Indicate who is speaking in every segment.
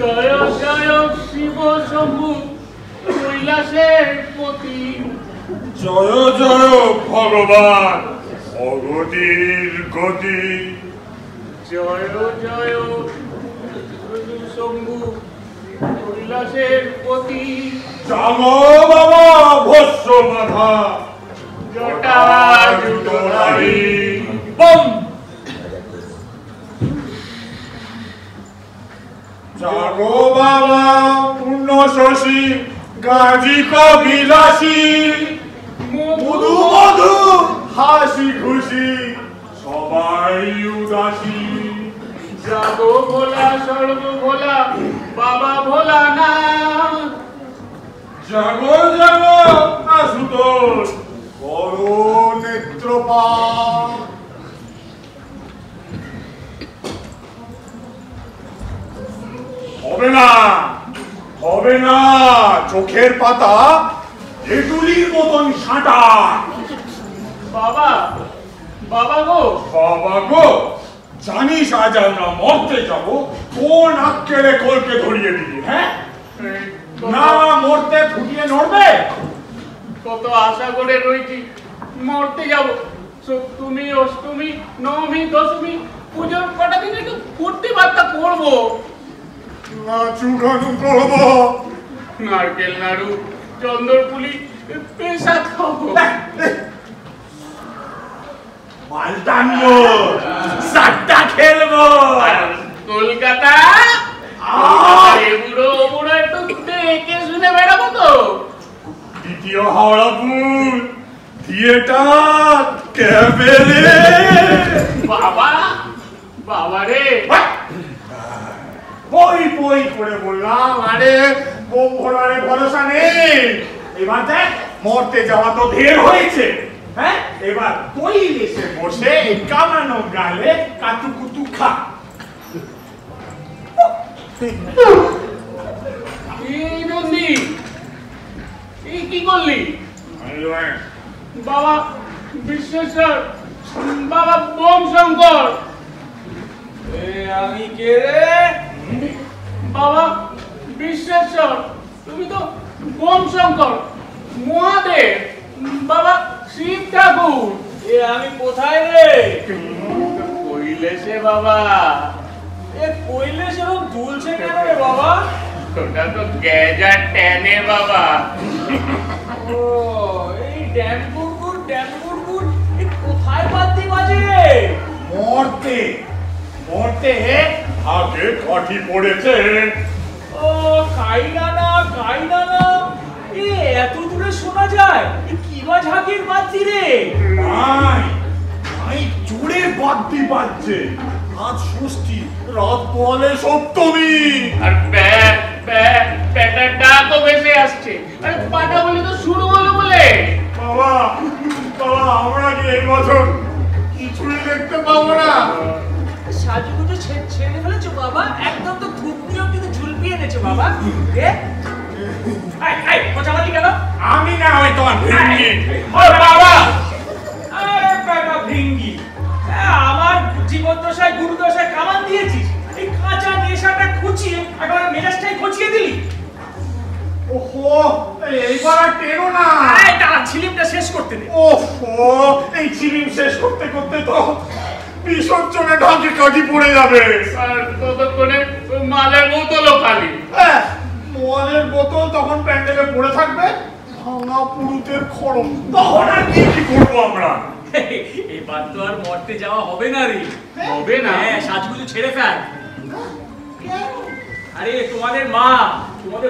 Speaker 1: জয় জয় শিব শম্ভু কৈলাসের পতি।
Speaker 2: জয় জয় ভগবান অগতির গতি।
Speaker 1: জয় জয় শম্ভু কৈলাসের পতি।
Speaker 2: জাগো বাবা ভস্য বাধা
Speaker 1: জটা জুটহারি।
Speaker 2: বম। জাগো বাবা পূর্ণ শশী গাজী কবিলাসী। মধু মধু হাসি খুশি সবাই উদাসী।
Speaker 1: জাগো ভোলা সর্ব ভোলা বাবা ভোলা না।
Speaker 2: জাগো জাগো আশুতোষ করো নেত্রপাত। হবে না হবে না চোখের পাতা তেঁতুলির মতন সাঁটা।
Speaker 1: বাবা বাবা গো
Speaker 2: বাবা গো জানিস আজ আমরা মরতে যাবো কোন আক্কেলে কলকে ধরিয়ে দিবি? হ্যাঁ না মরতে ফুটিয়ে নড়বে।
Speaker 1: কত আশা করে রয়েছি মরতে যাব। সপ্তমী অষ্টমী নবমী দশমী পুজোর কটা দিন একটু ফুর্তি বার্তা করবো।
Speaker 2: নাচু গানু করবো।
Speaker 1: নারকেল নাড়ু চন্দরপুলি পেশা খাবো।
Speaker 2: মালটানো সাতটা খেলবো।
Speaker 1: কলকাতা বুড়ো বুড়ো একটু দেখে শুনে বেড়াবো তো।
Speaker 2: দ্বিতীয় হাওড়াপুর থিয়েটার ক্যাবেলে।
Speaker 1: বাবা বাবা রে
Speaker 2: বই বই করে বললাম আরে বউ ঘোড়ারে ভরসা নেই। এবার দেখ মরতে যাওয়া তো ঢের হয়েছে। হ্যাঁ এবার কৈলাসে বসে কামানো গালে কাতু কুতু খা।
Speaker 1: এই নন্দী এই কি করলি? বাবা বিশ্বেশ্বর বাবা বোম শঙ্কর।
Speaker 3: আমি কে রে?
Speaker 1: বাবা বিশ্বেশ্বর তুমি তো বোম শঙ্কর মহাদেব বাবা শিব ঠাকুর।
Speaker 3: আমি কোথায় রে?
Speaker 1: কৈলাসে বাবা।
Speaker 3: কৈলাস এরকম দুলছে কেন রে বাবা?
Speaker 1: ওটা তো গেজার ট্যানে বাবা।
Speaker 3: ও এই ড্যাম গুড়গুড় কোথায় বাদ্যি বাজে রে?
Speaker 2: মরতে মরতে আগে কাঠি পড়েছে।
Speaker 3: ও কাইনা না এত দূরে শোনা যায়? কি বা ঝাঁকির বাদ্যি রে?
Speaker 2: ভাই জোরে বাদ্যি বাজছে। আজ ষষ্ঠী রাত বলে সপ্তমী।
Speaker 1: আর প্যাটার ডাকও ভেসে আসছে। আরে পাটা বলি তো শুরু হলো বলে।
Speaker 2: বাবা বাবা আমরা কি এই বছর কিছুই দেখতে পাবো না?
Speaker 3: সাজুগুজু ছেড়ে ফেলেছো বাবা? একদম তো ধুপড়ি অব্দি তো ঝুলপিয়ে এনেছো বাবা। কোচামালি কেন?
Speaker 2: আমি না হয় তোমার ভিঙ্গি।
Speaker 1: বাবা
Speaker 3: আরে পেটা ভিঙ্গি আমার জীবদ্দশায় গুরুদশায় কামান দিয়েছিস। এই কাঁচা নেশাটা খুঁচিয়ে একেবারে মেজাজটাই খুঁচিয়ে দিলি।
Speaker 2: ওহো এইবার আর টেরো না।
Speaker 3: দাঁড়া ছিলিমটা শেষ করতে দে।
Speaker 2: ওহো এই চিলিম শেষ করতে করতে তো বিসর্জনে ঢাকি কাঠি পড়ে যাবে।
Speaker 1: আর ততক্ষণে মালের বোতলও খালি।
Speaker 2: মদের বোতল তখন প্যান্ডেলে পড়ে থাকবে। ভাঙা পুরুতের খড়ম তখন আর কি করবো আমরা?
Speaker 3: এবার তো আর মরতে যাওয়া হবে না রে।
Speaker 1: হবে না?
Speaker 3: সাজগুজু ছেড়ে ফেল। আরে তোমাদের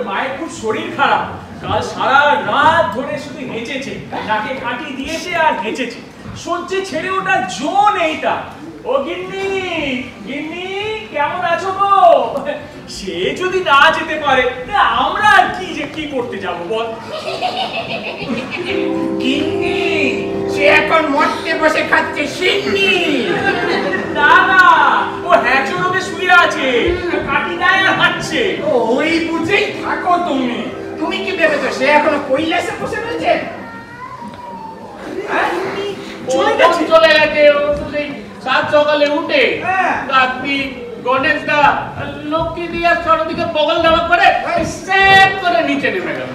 Speaker 3: মায়ের খুব শরীর খারাপ। কাল সারা রাত ধরে শুধু হেঁচেছে, নাকে কাটি দিয়েছে আর হেঁচেছে। সহ্যে ছেড়ে ওটা জো নেইটা। ও গিন্নি কেমন আছো গো? সে যদি না যেতে পারে আমরা আর কি করতে যাবো বল?
Speaker 4: গিন্নি সে এখন মরতে বসে খাচ্ছে সিন্নি।
Speaker 3: না ও হ্যাচো রোগে শুয়ে আছে, কাটি দেয় আর হাঁটছে।
Speaker 4: ওই বুঝেই থাকো তুমি। তুমি কি ভেবেছো সে এখনো কৈলাসে বসে রয়েছে?
Speaker 1: চলে গেছে। ও তো সেই সাত সকালে উঠে রাত্রি গণেশ দা লক্ষ্মী দিয়া সরদিকে বগল দেওয়া করে সেট করে নিচে নেমে গেল।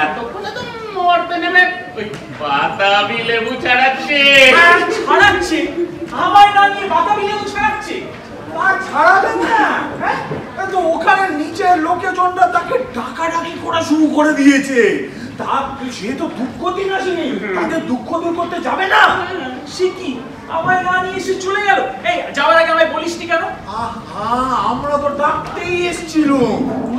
Speaker 1: এতক্ষণে তো মরতে নেমে ওই বাতাবি লেবু ছাড়াচ্ছে।
Speaker 3: ছাড়াচ্ছে? আমায় না নিয়ে বাতাবি লেবু ছাড়াচ্ছে?
Speaker 4: আর ছাড়াবে না, হ্যাঁ? তো ওখানে নিচে লোকেজনরা তাকে ডাকাডাকি করা শুরু করে দিয়েছে। তা সে তো দুঃখ দিন আসেনি, তাকে দুঃখ দূর করতে যাবে না।
Speaker 3: সে কি আমায় না নিয়ে এসে চলে গেল? এই যাওয়ার আগে আমায় বলিসনি কেন?
Speaker 4: আমরা তো ডাকতেই এসেছিল,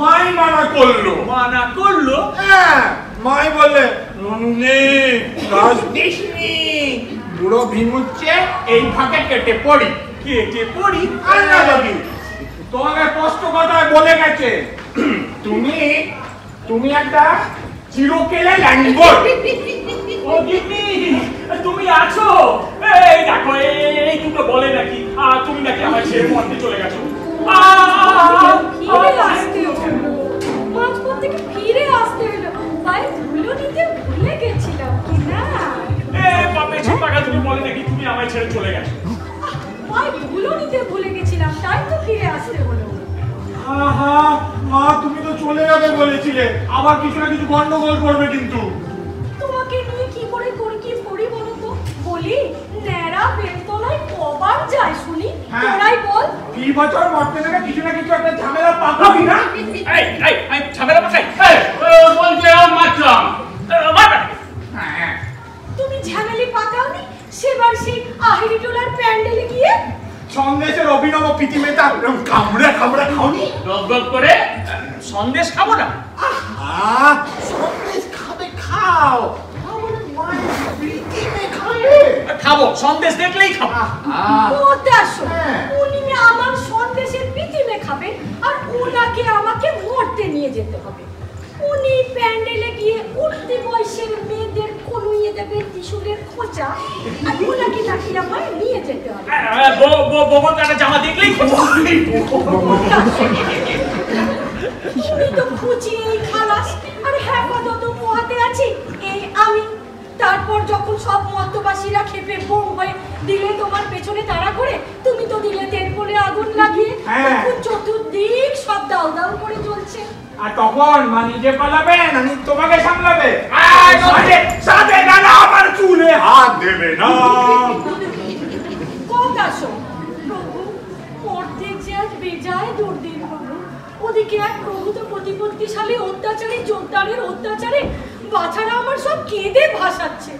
Speaker 4: মাই মানা করলো।
Speaker 3: মানা করলো?
Speaker 4: হ্যাঁ, মাই বললে ননুনে কাজ দিসনি, বুড়ো ভীমুচ্ছে এই ফাঁকে কেটে পড়ি।
Speaker 3: কেটে পড়ি?
Speaker 4: আর না যাবি, তোমাকে স্পষ্ট কথায় বলে গেছে তুমি একটা চিরকেলে ল্যাঙ্গর।
Speaker 3: ও গিন্নি, তুমি আছো? এই দেখো, এই দুটো বলে নাকি তুমি নাকি আমার ছেড়ে মরতে চলে গেছো।
Speaker 5: ফিরে আসতে হলো, মাঝপথ থেকে ফিরে আসতে হলো। ভাই ধুলো নিতে ভুলে গেছিলাম কি না?
Speaker 3: পেছন টাকা তুমি বলে নাকি তুমি আমায় ছেড়ে চলে গেছো।
Speaker 5: ভাই ধুলো নিতে ভুলে গেছিলাম, তাই তো ফিরে আসতে হলো।
Speaker 4: মা তুমি তো চলে যাবে বলেছিলে, আবার কিছু না কিছু গন্ডগোল করবে কিন্তু।
Speaker 5: তোমাকে নিয়ে কি করে করি বলো তো? বলি ন্যাড়া বেলতলায় কবার যায় শুনি? তোরাই বল।
Speaker 4: এই বছর মরতে থেকে কিছু না কিছু একটা ঝামেলা পাকাবি না?
Speaker 3: এই ঝামেলা পাকাই?
Speaker 1: বলছে মাছলাম।
Speaker 5: তুমি ঝামেলি পাকাওনি সেবার সেই আহিরি টোলার প্যান্ডেলে গিয়ে?
Speaker 4: সন্দেশের অভিনব প্রীতিমেতা কামড়া খাওনি?
Speaker 1: গপ করে
Speaker 3: সন্দেশ খাবো না?
Speaker 4: সন্দেশ খাবে খাও,
Speaker 3: খাবো, সন্দেশ দেখলেই খাবো।
Speaker 5: উনি আমার সন্দেশের পিতিমে খাবে আর ওনাকে আমাকে মরতে নিয়ে যেতে হবে। উনি প্যান্ডেলে গিয়ে উঠতি বয়সের মেয়েদের কনুইয়ে দেবে ত্রিশূলের খোঁচা, আর ওনাকে নাকি আমায় নিয়ে যেতে হবে।
Speaker 3: বগল কাটা জামা দেখলেই খাবো।
Speaker 5: তুমি তো খুঁচিয়ে এই খালাস আর হেফাজত পোহাতে আছি এই আমি। তারপর যখন সব মদ্যপাসীরা খেপে বোম হয়ে দিলে তোমার পেছনে তাড়া করে, তুমি তো দিলে তেল করে আগুন লাগিয়ে, তখন চতুর্দিক সব দাউ দাউ করে জ্বলছে।
Speaker 4: আর তখন মা নিজে পালাবে না তোমাকে সামলাবে? সাথে গানা আমার চুলে হাত দেবে না।
Speaker 5: কথা শোন প্রভু, অর্ধেক যে আজ বেজায় দুর্দিন হলো। ওদিকে এক প্রভূত প্রতিপত্তিশালী অত্যাচারী যোদ্ধারের অত্যাচারে বাছারা আমার সব কেঁদে ভাসাচ্ছে।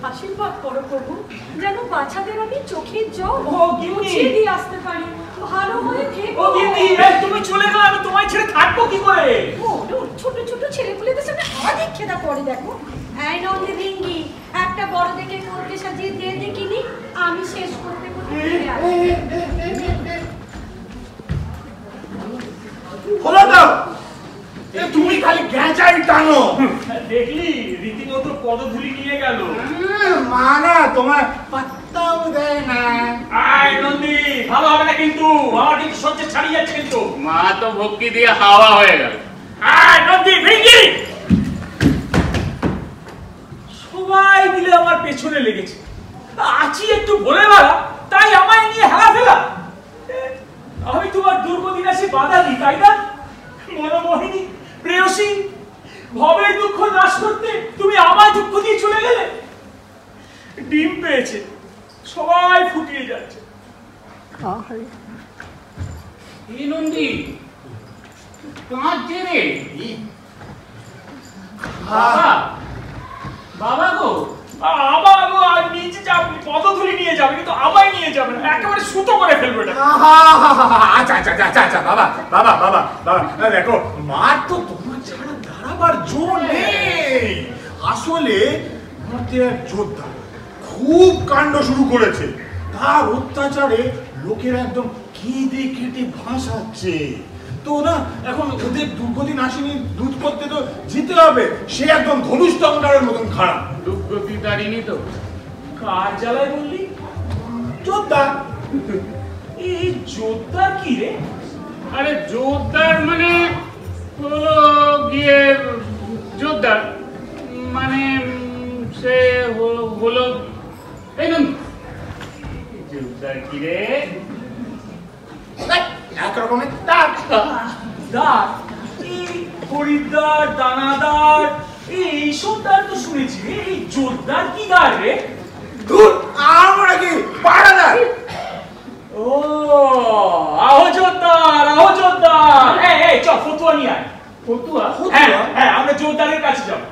Speaker 5: আশীর্বাদ করো প্রভু, যেন বাচ্চাদের আমি চোখের জল মুছিয়ে দিয়ে আসতে পারি। ভালো হয়ে থেকো।
Speaker 3: তুমি চলে গেলে আমি তোমায় ছেড়ে থাকবো কি করে?
Speaker 5: ছোট ছোট ছেলেপুলেদের সামনে অধিক খেদা পড়ে দেখো। এই নন্দী রিঙ্গি, একটা বড় দেখে করতে সাজিয়ে দিয়ে দেখিনি, আমি শেষ করতে করতে
Speaker 4: হলো তো, তুমি খালি গ্যাঁচাই টানো।
Speaker 3: দেখলি রীতিমতো পদধূলি নিয়ে গেল।
Speaker 4: মা না তোমার পাত্তাও দেয় না।
Speaker 3: নন্দী, ভালো হবে না কিন্তু, আমার কিন্তু সহ্য ছাড়িয়ে যাচ্ছে কিন্তু।
Speaker 1: মা তো ভক্তি দিয়ে হাওয়া হয়ে গেল।
Speaker 3: নন্দী ভেঙ্গি সবাই মিলে আমার পেছনে লেগেছে। আছি একটু বলে বেড়া, তাই আমায় নিয়ে হেলা ফেলা। আমি তোমার দুর্গদিনাসে বাধা দিই, তাই না? মনোমোহিনী প্রেয়সী, ভবের দুঃখ নাশ করতে তুমি আমায় দুঃখ দিয়ে চলে গেলে। ডিম পেয়েছে, সবাই ফুটিয়ে যাচ্ছে।
Speaker 1: এই নন্দী কাঁদছে রে। বাবা গো,
Speaker 3: আবার নিচে যাবে, পদধূলি নিয়ে যাবে, কিন্তু আমায় নিয়ে যাবে না, একেবারে সুতো করে ফেলবে এটা।
Speaker 4: আচ্ছা বাবা বাবা বাবা বাবা দেখো, মার তো তোমার ছাড়া দাঁড়াবার জোর নেই। আসলে আমাদের এক যোদ্ধা খুব কাণ্ড শুরু করেছে, তার অত্যাচারে লোকেরা একদম কেঁদে কেটে ভাসাচ্ছে। তো না এখন ওদের দুর্গতি নাশিনী দুধ করতে তো যেতে হবে। সে একদম ধনুষ্টঙ্কারের মতন খারাপ।
Speaker 1: দুর্গতি দাঁড়িনি তো
Speaker 3: কার জ্বালায় বললি?
Speaker 4: যোদ্ধা।
Speaker 3: এই যোদ্ধা কি রে?
Speaker 1: আরে যোদ্ধার মানে হলো গিয়ে যোদ্ধার মানে সে হলো এই নন্দী যোদ্ধার কি রে?
Speaker 2: এক রকমের দাগ।
Speaker 3: দাঁত, এই খরিদ্দার, দানাদার, এইসব দাঁত তো শুনেছি। এই জোরদার কি দাঁত রে?
Speaker 2: ধুর, আমরা কি পাড়াদার?
Speaker 3: ও, আহো জোরদার, আহো জোরদার। এই চল ফতুয়া নিয়ে আয়।
Speaker 1: ফতুয়া?
Speaker 3: হ্যাঁ হ্যাঁ, আমরা জোরদারের কাছে যাবো।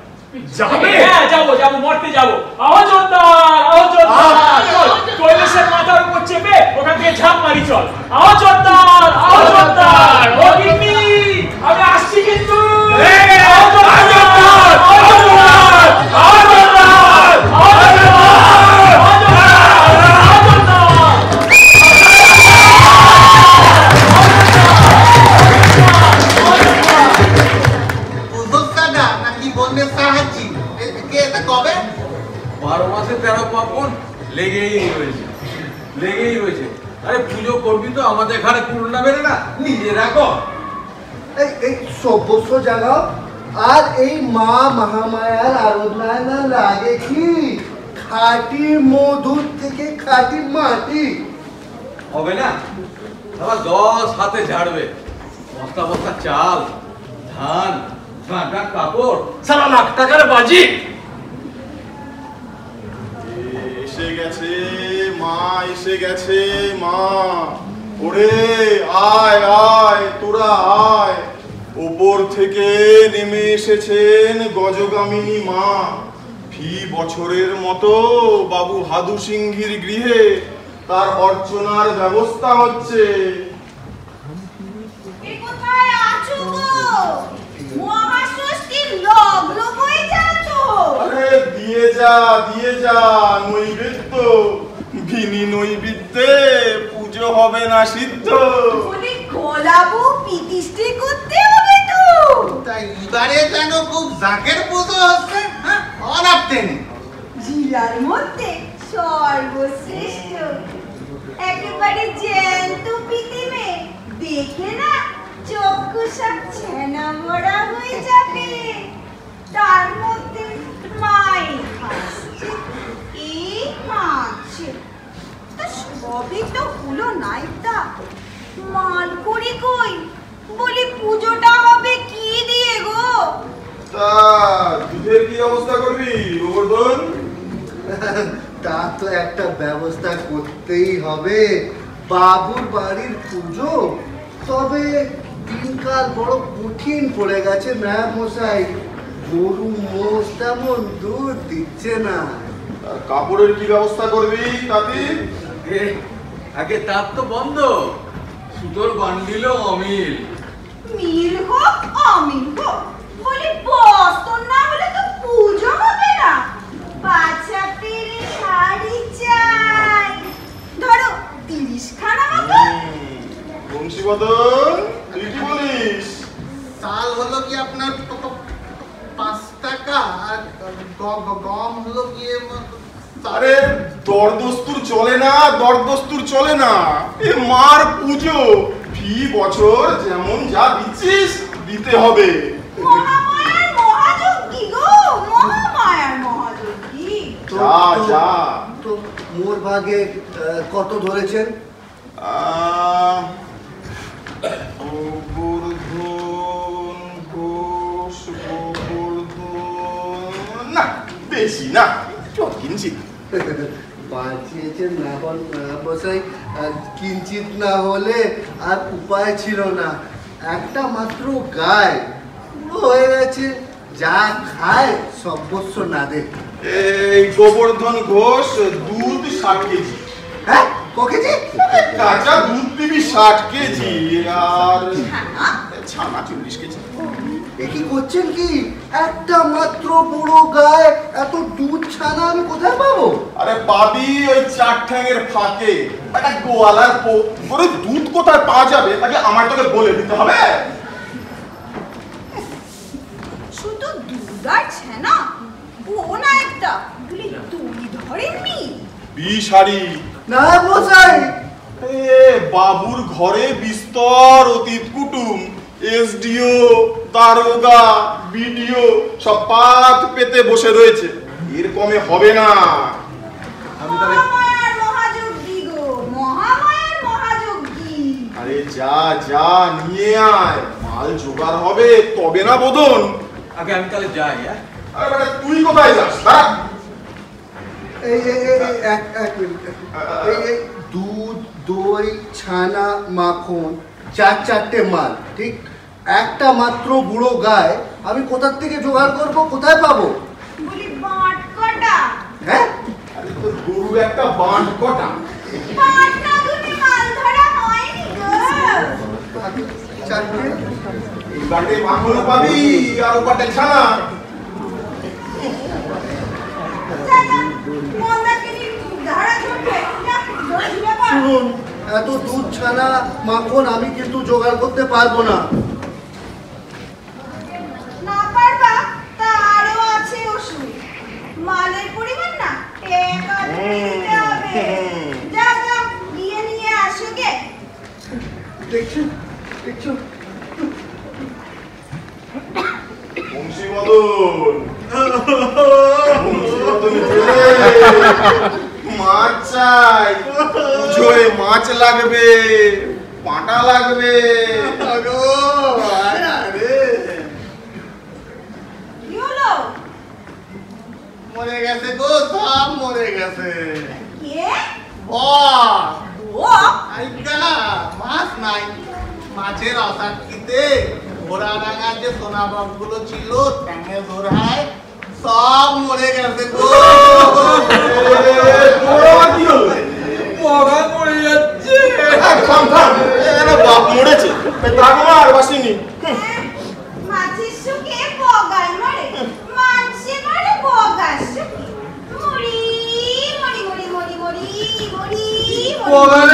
Speaker 2: যাবে?
Speaker 3: হ্যাঁ যাবো, মরতে যাবো। আহো জোরদার, আহো জোরদার। চল, কৈলাসের মাথার উপর চেপে ওখান থেকে ঝাঁপ মারি চল। আহো জোরদার, আহো জোরদার। ও গিন্নি, আমি আসছি কিন্তু। আহো জোরদার, আহো জোরদার, আহো জোরদার, আহো জোরদার, আহো
Speaker 6: উদ্যোক্তাটা নাকি বন্যের সাহায্যী কে এটা কবে?
Speaker 7: 12 মাসে 13 পার্বণ লেগেই রয়েছে। আরে পুজো করবি তো আমাদের এখানে কুড়ুল বেড়ে না, নিজেরা কর।
Speaker 6: এই সভ্যস্য জাগাও আর এই মা মহামায়ার আরাধনায় না লাগে কি খাঁটি মধুর থেকে খাঁটি মাটি
Speaker 7: হবে না? আবার 10 হাতে ঝাড়বে, বস্তা বস্তা চাল, ধান, গাঁটা কাপড়,
Speaker 2: সারা লাখ টাকার বাজি।
Speaker 4: এসে গেছে মা, এসে গেছে মা। ওরে আয় আয়, তোরা আয়। ওপর থেকে নেমে এসেছেন গজগামিনী মা। ফি বছরের মতো বাবু হাদু সিংহির গৃহে তার অর্চনার ব্যবস্থা হচ্ছে।
Speaker 8: কোথায় আছো গো? মহাষষ্ঠীর লগ্ন হয়ে যাচ্ছ।
Speaker 4: আরে দিয়ে যা নৈবেদ্য। ভিনি নৈবেদ্যে পুজো হবে না সিদ্ধ।
Speaker 8: বলি গোলাপু প্রতিষ্ঠা করতে হবে তো।
Speaker 6: তাই এবারে যেন খুব জাকের পুজো হচ্ছে। হ্যাঁ, অনাপতেনি
Speaker 8: জেলার মধ্যে সর্বশ্রেষ্ঠ একেবারে জ্যান্ত প্রতিমে দেখে না চক্ষু সব ছেনা মরা হয়ে যাবে। তার মধ্যে মায়ের হাসছে, এই কাঁদছে। তা সবই তো হলো নাইতা, মাল করি কই? বলি পুজোটা হবে কি দিয়ে গো?
Speaker 4: তা দুধের কি অবস্থা করবি গোবর্ধন?
Speaker 6: তা তো একটা ব্যবস্থা করতেই হবে। বাবুর বাড়ির পুজো, তবে দিনকাল বড় কঠিন পড়ে গেছে ম্যাম মশাই। গরু মোষ তেমন দুধ দিচ্ছে না।
Speaker 4: আর কাপড়ের কি ব্যবস্থা করবি তাতি?
Speaker 7: আগে তার তো বন্ধ, সুতোর বান্ডিলও অমিল।
Speaker 8: মিল হোক অমিল হোক, বলি বস্ত্র না হলে তো পুজো হবে না। বাচ্চা পেরে শাড়ি চাই, ধরো 30 খানা মতো।
Speaker 4: বংশীবদন, তুই কি বলিস?
Speaker 6: চাল হলো কি আপনার 5 টাকা, আর গম হলো কি
Speaker 4: আরে দরদস্তুর চলে না। এ মার পুজো, ফি বছর যেমন যা দিচ্ছিস দিতে হবে।
Speaker 8: মহামায়ার মহাযজ্ঞী গো, মহামায়ার মহাযজ্ঞী।
Speaker 4: যা
Speaker 6: তো মোর ভাগে কত ধরেছেন?
Speaker 4: গোবর্ধন ঘোষ, না বেশি না, কিঞ্চিত
Speaker 6: বাঁচিয়েছেন না বসাই। কিঞ্চিত না হলে আর উপায় ছিল না। একটা মাত্র গায় হয়ে গেছে, যা খায় সর্বস্ব না দে।
Speaker 4: এই গোবর্ধন ঘোষ দুধ 60 কেজি।
Speaker 6: হ্যাঁ, ক কেজি?
Speaker 4: কাঁচা দুধ দিবি 60 কেজি, আর ছানা 40 কেজি।
Speaker 6: এ কি করছেন কি? একটা মাত্র বড় গায়ে এত দুধ ছানা আমি কোথায় পাবো?
Speaker 4: আরে পাবি ওই 4 ঠ্যাঙের ফাঁকে। একটা গোয়ালার করে দুধ কোথায় পাওয়া যাবে তাকে আমার তোকে বলে দিতে হবে।
Speaker 8: শুধু দুধ আর ছানা, ও না একটা বলি তুলি ধরেননি।
Speaker 4: বিশারি
Speaker 6: না মশাই,
Speaker 4: বাবুর ঘরে বিস্তর অতীত কুটুম, এসডিও, দারোগা, বিডিও সব পাত পেতে বসে রয়েছে। এর কমে হবে না। আমি তাহলে
Speaker 8: মহামায়ার মহাযজ্ঞী গো, মহামায়ার মহাযজ্ঞী।
Speaker 4: আরে
Speaker 9: যা নিয়ে আয়, মাল জোগাড় হবে তবে না বোধন।
Speaker 7: আগে আমি তাহলে যাই।
Speaker 9: আরে বেটা তুই কোথায় যাস? দাঁড়া।
Speaker 6: এক মিনিট। এই দুধ, দই, ছানা, মাখন, চারটে মাল, ঠিক? একটা মাত্র বুড়ো গায় আমি কোথার থেকে জোগাড় করব, কোথায় পাবো?
Speaker 8: বলি বাট কটা?
Speaker 6: হ্যাঁ,
Speaker 9: আরে তোর গরু একটা বাঁট কটা?
Speaker 8: বাট না দুটি মাল ধরা হয়নি গো।
Speaker 6: চারটে।
Speaker 9: এই বাটে মাখন পাবি আর ও বাটে ছানা।
Speaker 6: শুনুন, এত দুধ, ছানা, মাখন আমি কিন্তু জোগাড় করতে পারবো না।
Speaker 8: না পারবা তা আরো আছে ওষুধ। মালের পরিমাণ না টাকা দিতে হবে। যা যা গিয়ে নিয়ে আসো গে।
Speaker 6: দেখছো দেখছো,
Speaker 9: বংশীবদন, বংশীবদন মাছ চাই, পুজোয় মাছ লাগবে, পাটা লাগবে।
Speaker 8: কি হলো?
Speaker 6: মরে গেছে গো, সব মরে গেছে।
Speaker 8: কে?
Speaker 6: বাহ,
Speaker 8: ও
Speaker 6: আইকা মাছ নাই। মাছের অসাক্ষীতে ঘোড়া ডাঙার যে সোনা বাবগুলো ছিল ট্যাঙে ধরায় সব মরে গেছে গো।
Speaker 7: পগা পড়ে যাচ্ছে।
Speaker 9: বাপ মরেছে, আর বাসিনি।
Speaker 8: মাছের সুখে বগায় মরে, মাছে মরে বগার সুখে। মরি মরি মরি মরি মরি মরি মরি।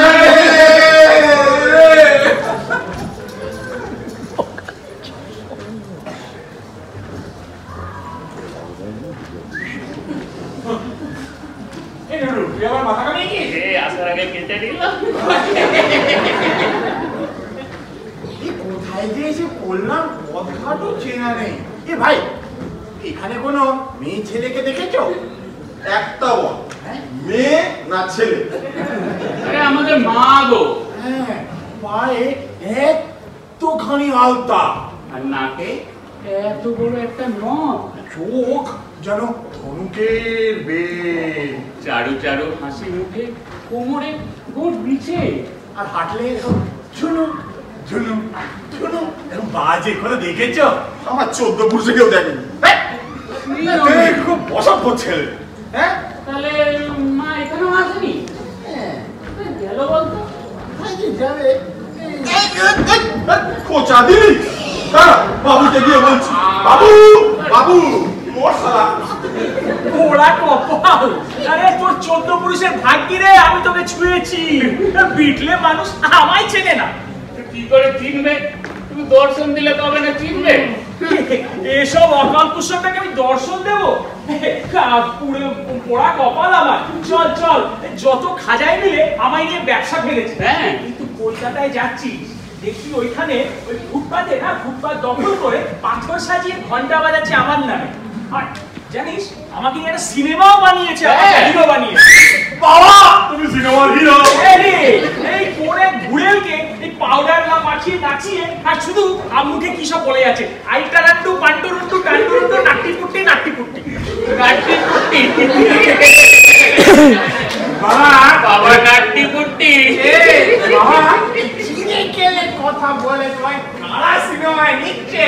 Speaker 3: তুই আমার মাথা কামিয়ে কি?
Speaker 1: আসার আগে কেটে দিল।
Speaker 2: কোথায় যে এসে পড়লাম পথঘাটও চেনা নেই। এ ভাই, এখানে কোনো মেয়ে ছেলেকে দেখেছো?
Speaker 9: একটা বল, মেয়ে না ছেলে?
Speaker 1: আরে আমাদের মা গো।
Speaker 2: হ্যাঁ, পায়ে এতখানি আলতা,
Speaker 1: আর নাকে এত বড় একটা নখ,
Speaker 2: চোখ যেন ধনুকের বেল,
Speaker 1: চারু চারু হাসি মুখে, কোমরে গোট বিছে,
Speaker 2: আর হাঁটলে এরকম ঝুনুম ঝুনুম ঝুনুম এরকম বাজে করে দেখেছো?
Speaker 9: আমার 14 পুরুষে কেউ দেখেনি।
Speaker 2: খুব বসত ছেলে। হ্যাঁ,
Speaker 1: তাহলে মা এখানেও আসেনি? গেল বলতো।
Speaker 2: যাবে
Speaker 9: খোঁচা দিলি? বাবুকে গিয়ে বলছি, বাবু বাবু মোর শালা।
Speaker 3: ওরা কপাল। আরে তোর 14 পুরুষের ভাগ্যি রে, আমি তোকে ছুঁয়েছি। বিটলে মানুষ আমায় চেনে না।
Speaker 1: কি করে চিনবে? তুমি দর্শন দিলে তবে না চিনবে।
Speaker 3: এসব অকাল কুসুমটাকে আমি দর্শন দেবো? পোড়া কপাল আমার। চল চল, যত খাজাই মিলে আমায় নিয়ে ব্যবসা ফেলেছে।
Speaker 1: হ্যাঁ,
Speaker 3: কিন্তু কলকাতায় যাচ্ছিস, দেখি ওইখানে ওই ফুটপাতে না, ফুটপাত দখল করে পাথর সাজিয়ে ঘন্টা বাজাচ্ছে আমার নামে। আর জানিস, আমাকে নিয়ে একটা সিনেমাও বানিয়েছে, হিরো বানিয়েছে।
Speaker 2: বাবা, তুমি সিনেমার হিরো?
Speaker 3: এই পরে ঘুরেলকে এই পাউডার না মাখিয়ে নাচিয়ে আর শুধু আম্মুকে কি সব বলে যাচ্ছে, আইটারান্ডু পান্ডুরুন্ডু টান্ডুরুন্ডু নাট্টি পুট্টি নাট্টি পুট্টি
Speaker 1: নাট্টি পুট্টি।
Speaker 2: বাবা,
Speaker 1: বাবা নাট্টি পুট্টি।
Speaker 2: বাবা, চিনে গেলে কথা বলে তোমায় কারা সিনেমায় নিচ্ছে?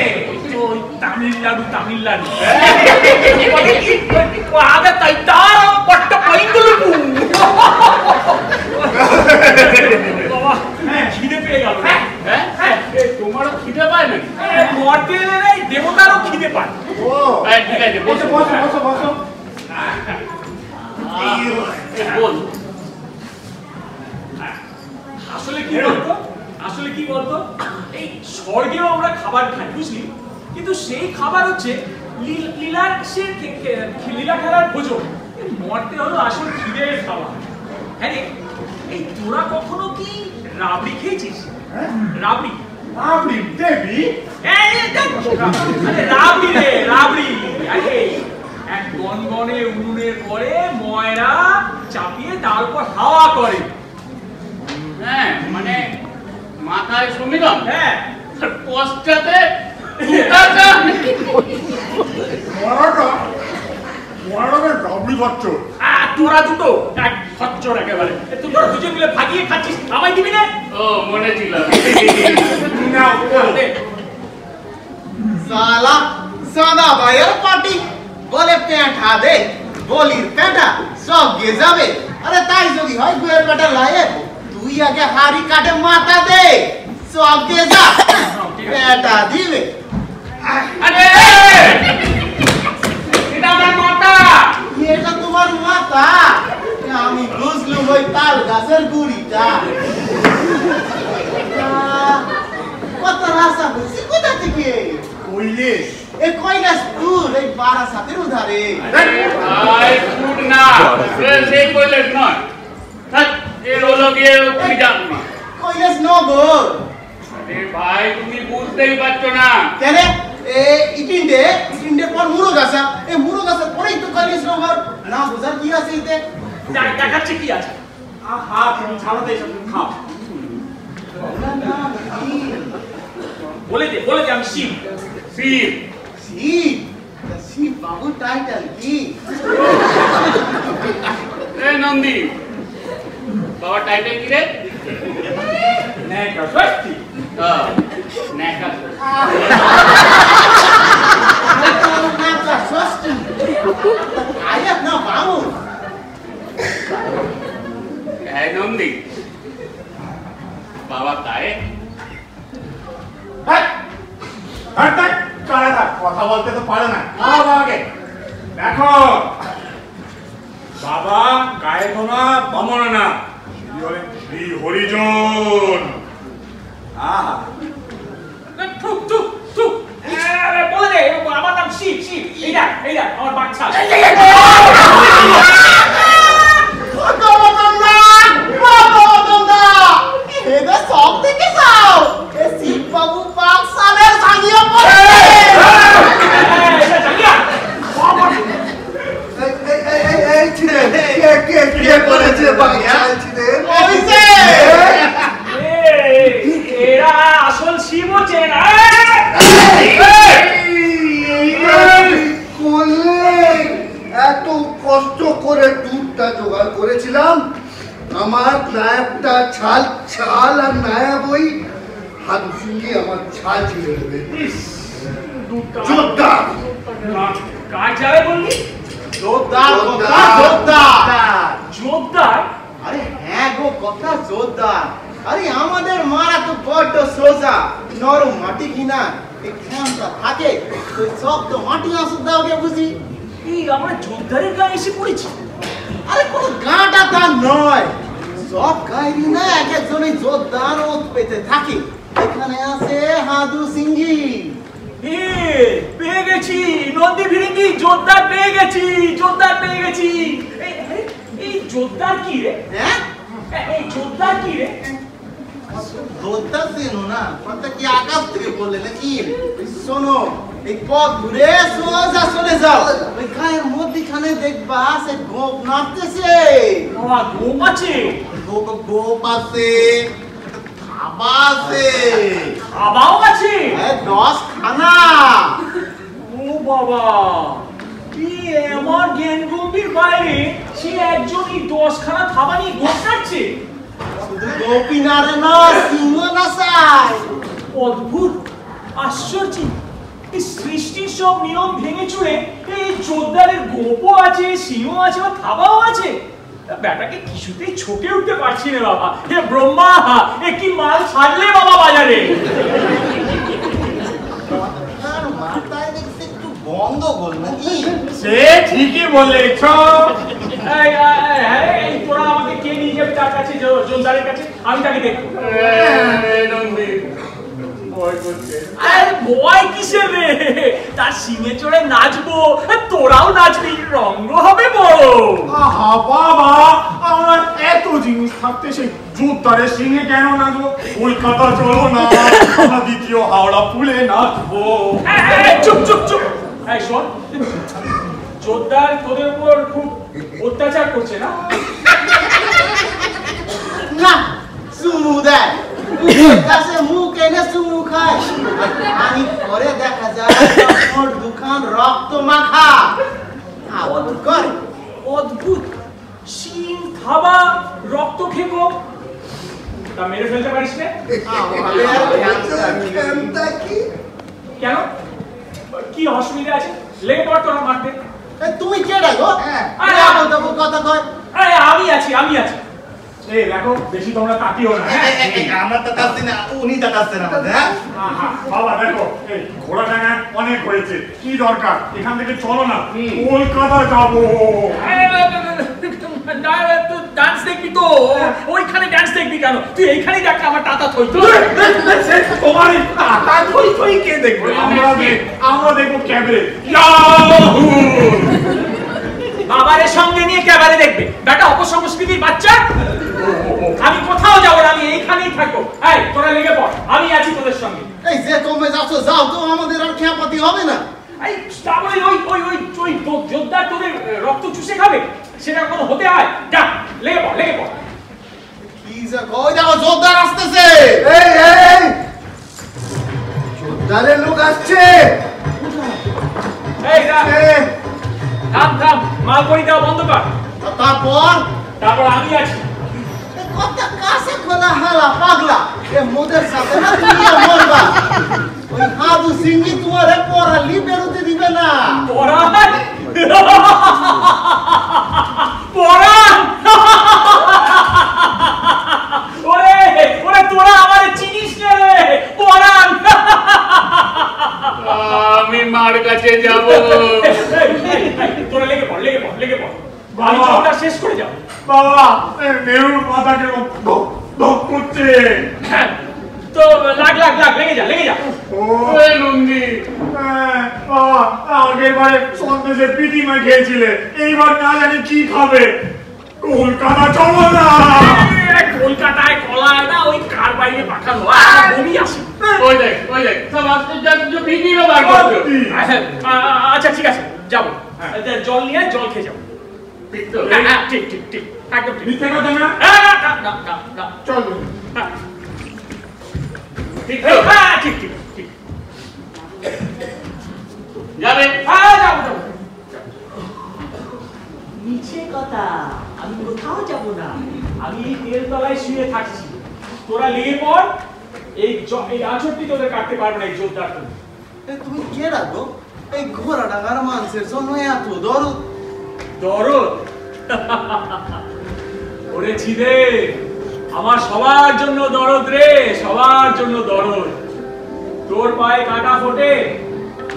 Speaker 3: ওই তামিলনাড়ু তামিলনাড়ু আগে তাই তার পট্ট পইন্দুলু বাবা, খিদে পেয়ে গেল।
Speaker 1: হ্যাঁ, তোমারও খিদে পায় নাকি?
Speaker 3: মরতে এলে দেবতারও খিদে পায়।
Speaker 2: ও,
Speaker 1: ঠিক আছে, বসো
Speaker 2: বসো বসো বসো।
Speaker 1: বল।
Speaker 3: আসলে কি বলতো, এই স্বর্গেও আমরা খাবার খাই, বুঝলি? কিন্তু সেই খাবার হচ্ছে লীলা খেলার ভোজন। মরতে হলো আসল খিদের খাওয়া। হ্যাঁ রে, এই তোরা কখনো কি রাবড়ি খেয়েছিস? রাবড়ি
Speaker 2: আপনি দেবী?
Speaker 3: রাবড়ি রে, রাবড়ি। এক গনগনে উনুনের পরে ময়রা চাপিয়ে তারপর হাওয়া করে।
Speaker 1: হ্যাঁ, মানে মাথায় সমীরণ,
Speaker 3: হ্যাঁ
Speaker 1: আর পশ্চাতে দুটাচান।
Speaker 2: মরাটাকে ডাবলি খাচ্ছ।
Speaker 3: তোরা দুটো এক খচ্চর একেবারে। তুই তোরা দুজন মিলে ভাগিয়ে খাচ্ছিস, আমায় দিবি না?
Speaker 1: ও মনে ছিল।
Speaker 10: साला सादा भाइयर पार्टी बोले पेंटा दे बोलिर पेंटा सब गे जाबे अरे ताई जोगी হয় গুয়ের পেটা লায়ে তুই আগে হাড়ি কাটে মাথা দে সব গে যা পেটা দিবে
Speaker 1: আরে এটা আমার মাথা।
Speaker 10: এটা তোমার মাথা আমি বুঝলুম ওই তাল গাছের গুড়িটা কত রাসা বুঝি কোথা থেকে
Speaker 2: কইলিস
Speaker 10: এ কয়লাস দূর এই বারা সাথের উধারে
Speaker 1: আই ফুড না, সেই কইলেস নয়। থাক, এর হলো গিয়ে তুমি জানো না।
Speaker 10: কয়লাস নগর
Speaker 1: আরে ভাই তুমি বুঝতেই পারছো না।
Speaker 10: কেন এ ইটিন্ডে পর মুরো গাছা এ মুরো গাছা পরেই তো কয়লাস নগর না বুঝার কি আছে এতে
Speaker 3: দেখাচ্ছে কি আছে?
Speaker 2: আহা তুমি ছাড়ো তো এসব, তুমি খাও।
Speaker 3: বলে দে আমি শিব।
Speaker 1: শিব
Speaker 10: শিব শিব বাবু টাইটেল কি
Speaker 1: এ নন্দী, বাবা টাইটেল কি রে?
Speaker 3: নেকা ষষ্ঠী।
Speaker 1: নেকা
Speaker 10: নাকা ষষ্ঠী আয়াত না বাবু
Speaker 1: এই নন্দী, বাবা তাই
Speaker 2: কথা বলতে তো পারে না। বাবাকে দেখো, বাবা গায়ে না বামন না, শ্রী হরিজন। আহা
Speaker 3: বলে দে আমার নাম শিব। এইটা আমার বাচ্চা।
Speaker 10: সব থেকে যাও এ শিব বাবু পাকসালের সাজিয়ে পড়ে
Speaker 6: এই ছিলেন কে করেছে বাচ্চা ছিলেন
Speaker 10: ওইছে
Speaker 3: এরা আসল শিব হচ্ছে না।
Speaker 6: এত কষ্ট করে দুধটা জোগাড় করেছিলাম, আমার নায়কটা ছাল আর নায়ক ওই হাত সিংহে আমার ছাল ছিঁড়ে দেবে। জোরদার
Speaker 3: কার যাবে বললি?
Speaker 10: জোরদার আরে হ্যাঁ গো কথা জোরদার। আরে আমাদের মারা তো বড্ড সোজা নরম মাটি কিনা এই খেমটা থাকে তুই সব তো মাটি আসুক দাও গে বুঝি।
Speaker 3: এই আমরা জোরদারের গায়ে এসে পড়েছি।
Speaker 10: আরে কোন গাঁটা তা নয়, সব গাইরি না এক একজনই জোরদার ওত পেতে থাকে। এখানে আছে হাদু সিংহি।
Speaker 3: পেয়ে গেছি নন্দী ভিরিঙ্গি, জোরদার পেয়ে গেছি। এই জোরদার কি রে?
Speaker 10: হ্যাঁ
Speaker 3: এই জোরদার কি রে?
Speaker 10: জোরদার চেনো না? কথা কি আকাশ থেকে বললে নাকি? শোনো এই পথ ঘুরে সোজা চলে যাও, ওই গায়ের মধ্যখানে দেখবা সে গোপ নাচতেছে।
Speaker 3: গোপ আছে?
Speaker 10: গোপ আছে, খাবা আছে,
Speaker 3: খাবাও আছে
Speaker 10: 10 খানা।
Speaker 3: ও বাবা, আমার জ্ঞান গম্ভীর বাইরে সে একজনই 10 খানা থাবা নিয়ে গোপ কাটছে।
Speaker 10: শুধু গোপী নারে না, সিংহ নাচায়।
Speaker 3: অদ্ভুত, আশ্চর্য। এই সৃষ্টির সব নিয়ম ভেঙে চুড়ে এই জোরদারের গোপও আছে, সিংহ আছে, বা থাবাও আছে। ব্যাটাকে কিছুতেই ছকে উঠতে পারছি না বাবা। হে ব্রহ্মা, এ কি মাল ছাড়লে বাবা বাজারে?
Speaker 10: মাথায় দেখতে একটু গন্ডগোল নাকি?
Speaker 2: সে ঠিকই বলেছ।
Speaker 3: এই তোরা আমাকে কে নিয়ে যাবে তার কাছে, জোরদারের কাছে? আমি তাকে দেখবো। ভয় কিসের রে? তার সিংহে চড়ে নাচবো, তোরাও নাচবি, রঙ্গ হবে বড়।
Speaker 2: আহা বাবা, আমার এত জিনিস থাকতে সেই জোরদারের সিংহে কেন নাচবো? কলকাতা চলো না, দ্বিতীয় হাওড়া পুলে নাচবো।
Speaker 3: চুপ চুপ চুপ। এই শোন, জোরদার তোদের উপর খুব অত্যাচার করছে না?
Speaker 10: না, চুমু দেয়। বুকের কাছে মুখ এনে চুমু খায় আমি পরে দেখা যায় ওর দোকান রক্ত মাখা আবদ্ধ করে
Speaker 3: অদ্ভুত শিং থাবা রক্ত খেকো তা মেরে ফেলতে পারিস না কেন কি অসুবিধা আছে লেগে পড় তোরা মারতে
Speaker 10: তুমি কে ডাকো কথা কয়
Speaker 3: আমি আছি
Speaker 2: এই দেখো বেশি তোমরা তাকিও না
Speaker 6: আমরা তো তাচ্ছি না উনি তাকাচ্ছেন আমাদের হ্যাঁ
Speaker 2: বাবা দেখো এই ঘোড়া ডাঙা অনেক হয়েছে কি দরকার এখান থেকে চলো না কলকাতা যাবো
Speaker 3: ডান্স দেখবি তো ওইখানে ডান্স দেখবি কেন তুই এইখানেই দেখ আমার টাটা থই তো
Speaker 2: তোমার টাটা থই থই কে দেখবে আমরা দেখবো ক্যাবারে
Speaker 3: বাবারের সঙ্গে নিয়ে ক্যাবারে দেখবে বেটা অপসংস্কৃতির বাচ্চা আমি কোথাও যাবো না আমি এইখানেই থাকবো এই তোরা লেগে পড় আমি আছি তোদের সঙ্গে
Speaker 10: এই যে কমে যাচ্ছ যাও তো আমাদের আর খেয়াপাতি হবে না
Speaker 3: এই তারপরে ওই যোদ্ধা তোদের রক্ত চুষে খাবে সেটা কোনো হতে হয় যা লেগে পড়
Speaker 10: কি যে কই দেখো যোদ্ধার আসতেছে
Speaker 6: এই যোদ্ধারের লোক আসছে
Speaker 3: এই থাম মাল করি দেওয়া বন্ধ কর
Speaker 10: তারপর
Speaker 3: আমি আছি
Speaker 10: কত কাছে খোলা হালা পাগলা এ মোদের সাথে না তুমি মরবা ওই হাদু সিংহি তোমারে পড়ালি বেরোতে দিবে না
Speaker 3: পড়ান ওরে তোরা আমারে চিনিস না রে পড়ান
Speaker 1: আমি মার কাছে যাব
Speaker 3: তোরা লেগে পড় বাবা শেষ করে যাও
Speaker 2: বাবা নেউর মাথাকে ধক করছে
Speaker 3: তো লাগ লেগে যা
Speaker 2: ওই লুঙ্গি বাবা আগের বারে সন্দেশে পিটিমা খেয়েছিলে এইবার না জানি কি খাবে কলকাতা চলো না
Speaker 3: কলকাতায় কলায় না ওই কার বাইরে পাঠানো বমি আসে
Speaker 1: ওই দেখ সব আশ্চর্য ভিডিও বার করছো
Speaker 3: আচ্ছা ঠিক আছে যাবো জল নিয়ে জল খেয়ে যাবো
Speaker 1: ঠিক তো
Speaker 3: ঠিক একদম ঠিক
Speaker 2: মিথ্যে কথা না
Speaker 3: না
Speaker 2: চলো
Speaker 3: ঠিক
Speaker 1: যাবে
Speaker 3: যাবো নিচে কথা আমি কোথাও যাব না আমি এই তেলতলায় শুয়ে থাকছি তোরা লেগে পড় এই আঁচড়টি তোদের কাটতে পারবে না এই যোদ্ধার
Speaker 10: তুমি কে রাখো এই ঘোড়া ডাঙার মানুষের জন্য এত দরদ
Speaker 3: ওরে ছিদে আমার সবার জন্য দরদ রে সবার জন্য দরদ তোর পায়ে কাঁটা ফোটে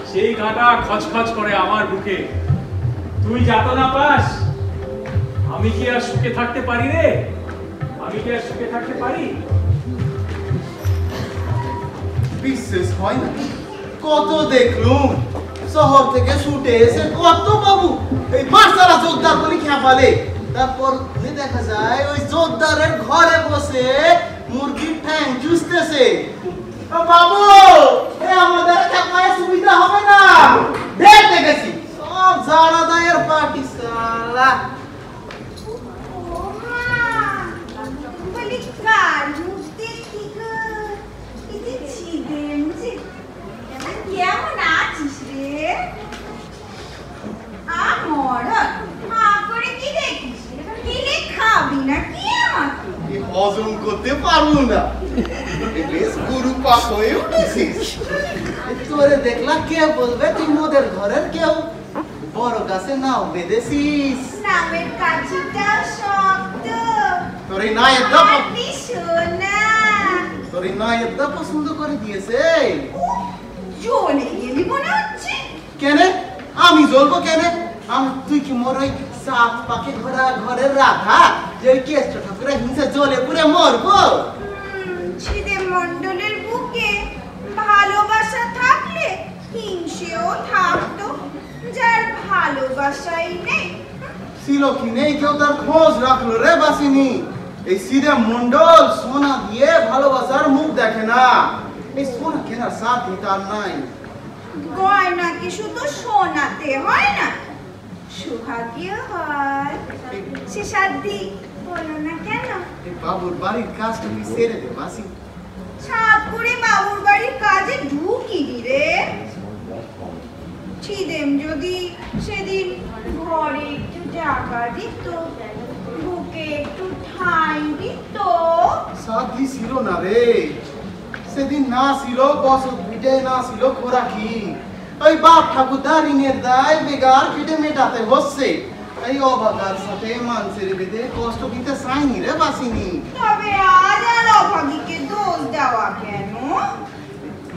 Speaker 3: সেই কাঁটা খচখচ করে আমার বুকে তুই যাতনা পাস আমি কি আর সুখে থাকতে পারি রে
Speaker 10: বিশ্বাস হয় না কত দেখলুম শহর থেকে ছুটে এসে কত বাবু এই মার্শালা যোদ্ধার বলি খেপালে তারপর দেখা যায় ওই যোদ্ধারের ঘরে বসে মুরগির ঠ্যাং চুষতেছে বাবু আমাদের খেপায় সুবিধা হবে না দেখতে গেছি সব জানা দায়ের পার্টি সালা
Speaker 8: কেমন আছিস রে করে কি দেখিস কিনে খাবি না কি আমাকে
Speaker 10: হজম করতে পারবো না বেশ গুরু পাক হয়ে উঠেছিস তোরে দেখলা কে বলবে তুই মোদের ঘরের কেউ বড় গাছে নাও বেঁধেছিস
Speaker 8: নামের কাছিটা শক্ত
Speaker 10: তোর এই নায়ের দা
Speaker 8: সোনা
Speaker 10: তোর এই নায়ের দা পছন্দ করে দিয়েছে
Speaker 8: জ্বলে গেলি মনে হচ্ছে
Speaker 10: কেনে আমি জ্বলবো কেনে তুই কি মোর ওই সাপ পাকে ঘরের রাধা যে ওই কেষ্ট ঠাকুরা হিংসা জ্বলে পুরে মরবো
Speaker 8: ছিদে মণ্ডলের বুকে ভালোবাসা থাকলে হিংসেও থাকতো যার ভালোবাসাই নেই
Speaker 10: ছিল কি নেই কেউ তার খোঁজ রাখলো রে বাসিনী এই সিদে মণ্ডল সোনা দিয়ে ভালোবাসার মুখ দেখে না এই সোনা কেনার সাথে তার নাই
Speaker 8: গয়না কি শুধু সোনাতে হয় না সোহাগীও হয় সে শাদি হলো না কেন
Speaker 10: এই বাবুর বাড়ির কাজটা কি সেরে দে বাসি
Speaker 8: ছাদ করে বাবুর বাড়ির কাজে ঢুকিনি রে। ছিদেম যদি সেদিন ঘরে একটু জায়গা দিত, বুকে একটু ঠাঁই দিত।
Speaker 10: সাথী ছিল না রে সেদিন, না ছিল বসত ভিটে, না ছিল খোরাকি। ওই বাপ ঠাকুরদা ঋণের দায় বেগার খেটে মেটাতে হচ্ছে। এই অবাগার সাথে মানুষের বেঁধে কষ্ট দিতে চাইনি রে বাসিনি।
Speaker 8: তবে আজ আর অভাগীকে দোষ দেওয়া কেন?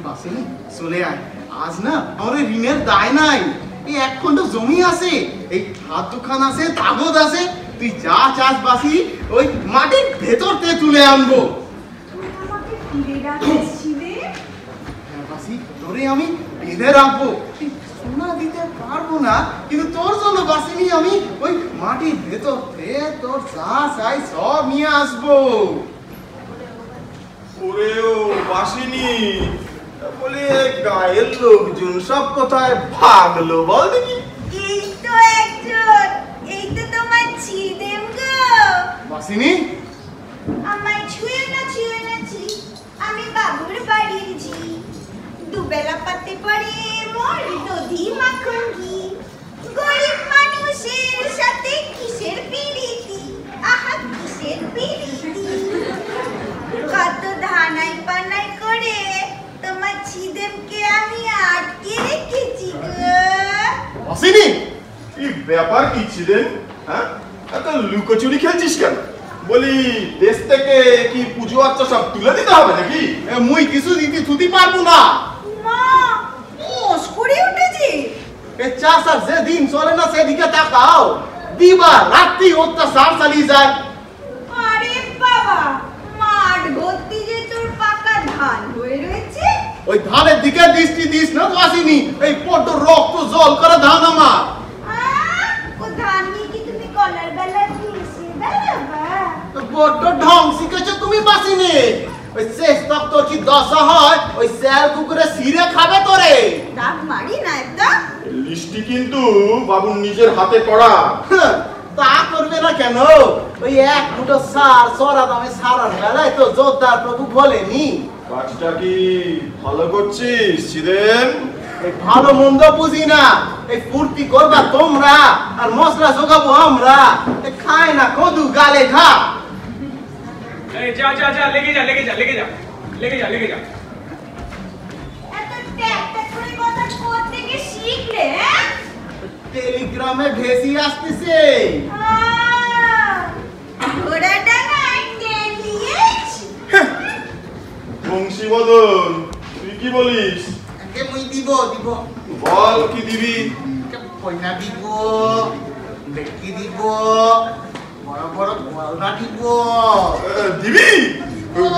Speaker 10: বাসিনি চলে আয়, আজ না আমার ঋণের দায় নাই। এই 1 খন্ড জমি আছে, এই হাত দোকান আছে, কাগজ আছে। তুই যা চাস বাসি ওই মাটির ভেতরতে তুলে আনবো।
Speaker 8: তুই আমাকে ফিরে রাখছিলি?
Speaker 10: হ্যাঁ বাসি, তোরে আমি বেঁধে রাখবো। সোনা দিতে পারবো না, কিন্তু তোর জন্য বাসিনি আমি ওই মাটির ভেতরতে তোর যা চাই সব নিয়ে আসবো।
Speaker 9: ওরে ও বাসিনি, বলে গায়ের লোকজন সব কোথায় ভাগলো বল দেখি?
Speaker 8: এই তো একজন, এই তো তোমার ছিদেম গো।
Speaker 10: বাসিনি
Speaker 8: আমায় ছুঁয়ে না ছি, আমি বাবুর বাড়ির ঝি। দুবেলা পাতে পড়ে মোর দধি মাখন ঘি। গরিব মানুষের সাথে কিসের পিরিতি, আহা কিসের পিরিতি। কত ধানাই পানাই করে তোমার ছিদেমকে আমি আটকে রেখেছি গো।
Speaker 10: বাসিনি
Speaker 9: এই ব্যাপার কি ছিলেন? হ্যাঁ, এত লুকোচুরি খেলছিস কেন? বলি দেশ থেকে কি পুজো আচ্ছা সব তুলে দিতে হবে নাকি?
Speaker 10: মুই কিছু দিতে থুতি পারবো না।
Speaker 8: মা মোষ করে উঠেছি।
Speaker 10: এই চাষার যেদিন চলে না সেদিকে তাকাও, দিবা রাত্রি অত্যাচার চালিয়ে যায়।
Speaker 8: আরে বাবা, মাঠ ভর্তি যে তোর পাকা ধান হয়ে রয়েছে।
Speaker 10: ওই ধানের দিকে দৃষ্টি দিস না তো আসিনি। এই বড্ড রক্ত জল করে ধান আমার।
Speaker 8: ও ধান নিয়ে কি তুমি কলার বেলা ভেসে বেড়াবা?
Speaker 10: বড্ড ঢং শিখেছো তুমি বাসিনি। ওই শেষ তক তোর কি দশা হয়, ওই স্যার কুকুরে সিরে খাবে তোরে।
Speaker 8: ডাক মারি না একটা।
Speaker 9: লিস্টি কিন্তু বাবুর নিজের হাতে করা।
Speaker 10: তা করবে না কেন? ওই 1 ফুটো সার সরা দামে সারার বেলায় তো যোদ্ধার প্রভু বলেনি।
Speaker 9: কাজটা কি ভালো করছিস ছিদেম?
Speaker 10: এই ভালো মন্দ বুঝি না, এই ফুর্তি করবা তোমরা আর মশলা জোগাবো আমরা। এই খায় না কদু গালে ঘা।
Speaker 3: এই যা যা যা, লেগে যা লেগে যা লেগে যা লেগে যা লেগে যা।
Speaker 8: এত ট্যাক করে কথা করতে কি শিখলে? হ্যাঁ,
Speaker 10: টেলিগ্রামে ভেসি আসতেছে।
Speaker 8: ঘোড়াটা না টেলিয়েছ।
Speaker 9: বংশীবদন, তুই কি বলিস?
Speaker 10: একে মুই দিব দিব।
Speaker 9: বল কি দিবি?
Speaker 10: কইনা দিব, বেকি দিব, বড় বড় গলদা দিব।
Speaker 9: দিবি?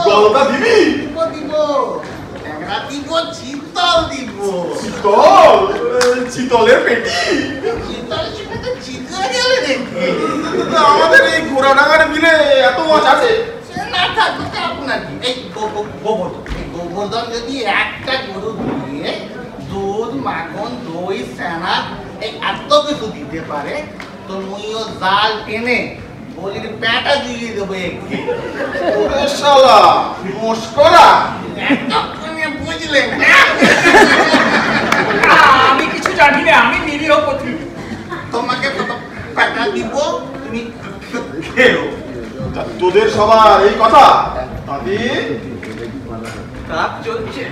Speaker 9: গলদা দিবি?
Speaker 10: দিব দিব, ট্যাংরা দিব, চিতল দিব।
Speaker 9: চিতল? চিতলের পেটি?
Speaker 10: চিতল চিপে তো চিতল গেলে দেখি।
Speaker 9: আমাদের এই ঘোড়াডাঙ্গার বিলে এত মাছ আছে?
Speaker 10: সে না থাকবে তো আপনার কি? এই গোবর্ধন যদি একটা গরু দিয়ে দুধ মাখন দই ছানা এই এত কিছু দিতে পারে, তো মুইও জাল টেনে বলির প্যাটা দিয়ে দেবো একটি।
Speaker 9: ওরে শালা মস্করা!
Speaker 10: এতক্ষণে বুঝলেন?
Speaker 3: আমি কিছু জানি না, আমি নিরীহ পথিক।
Speaker 10: তোমাকে কত প্যাটা দিব, তুমি খেও।
Speaker 9: তা তোদের সবার এই কথা? তাদের
Speaker 7: কাজ চলছে,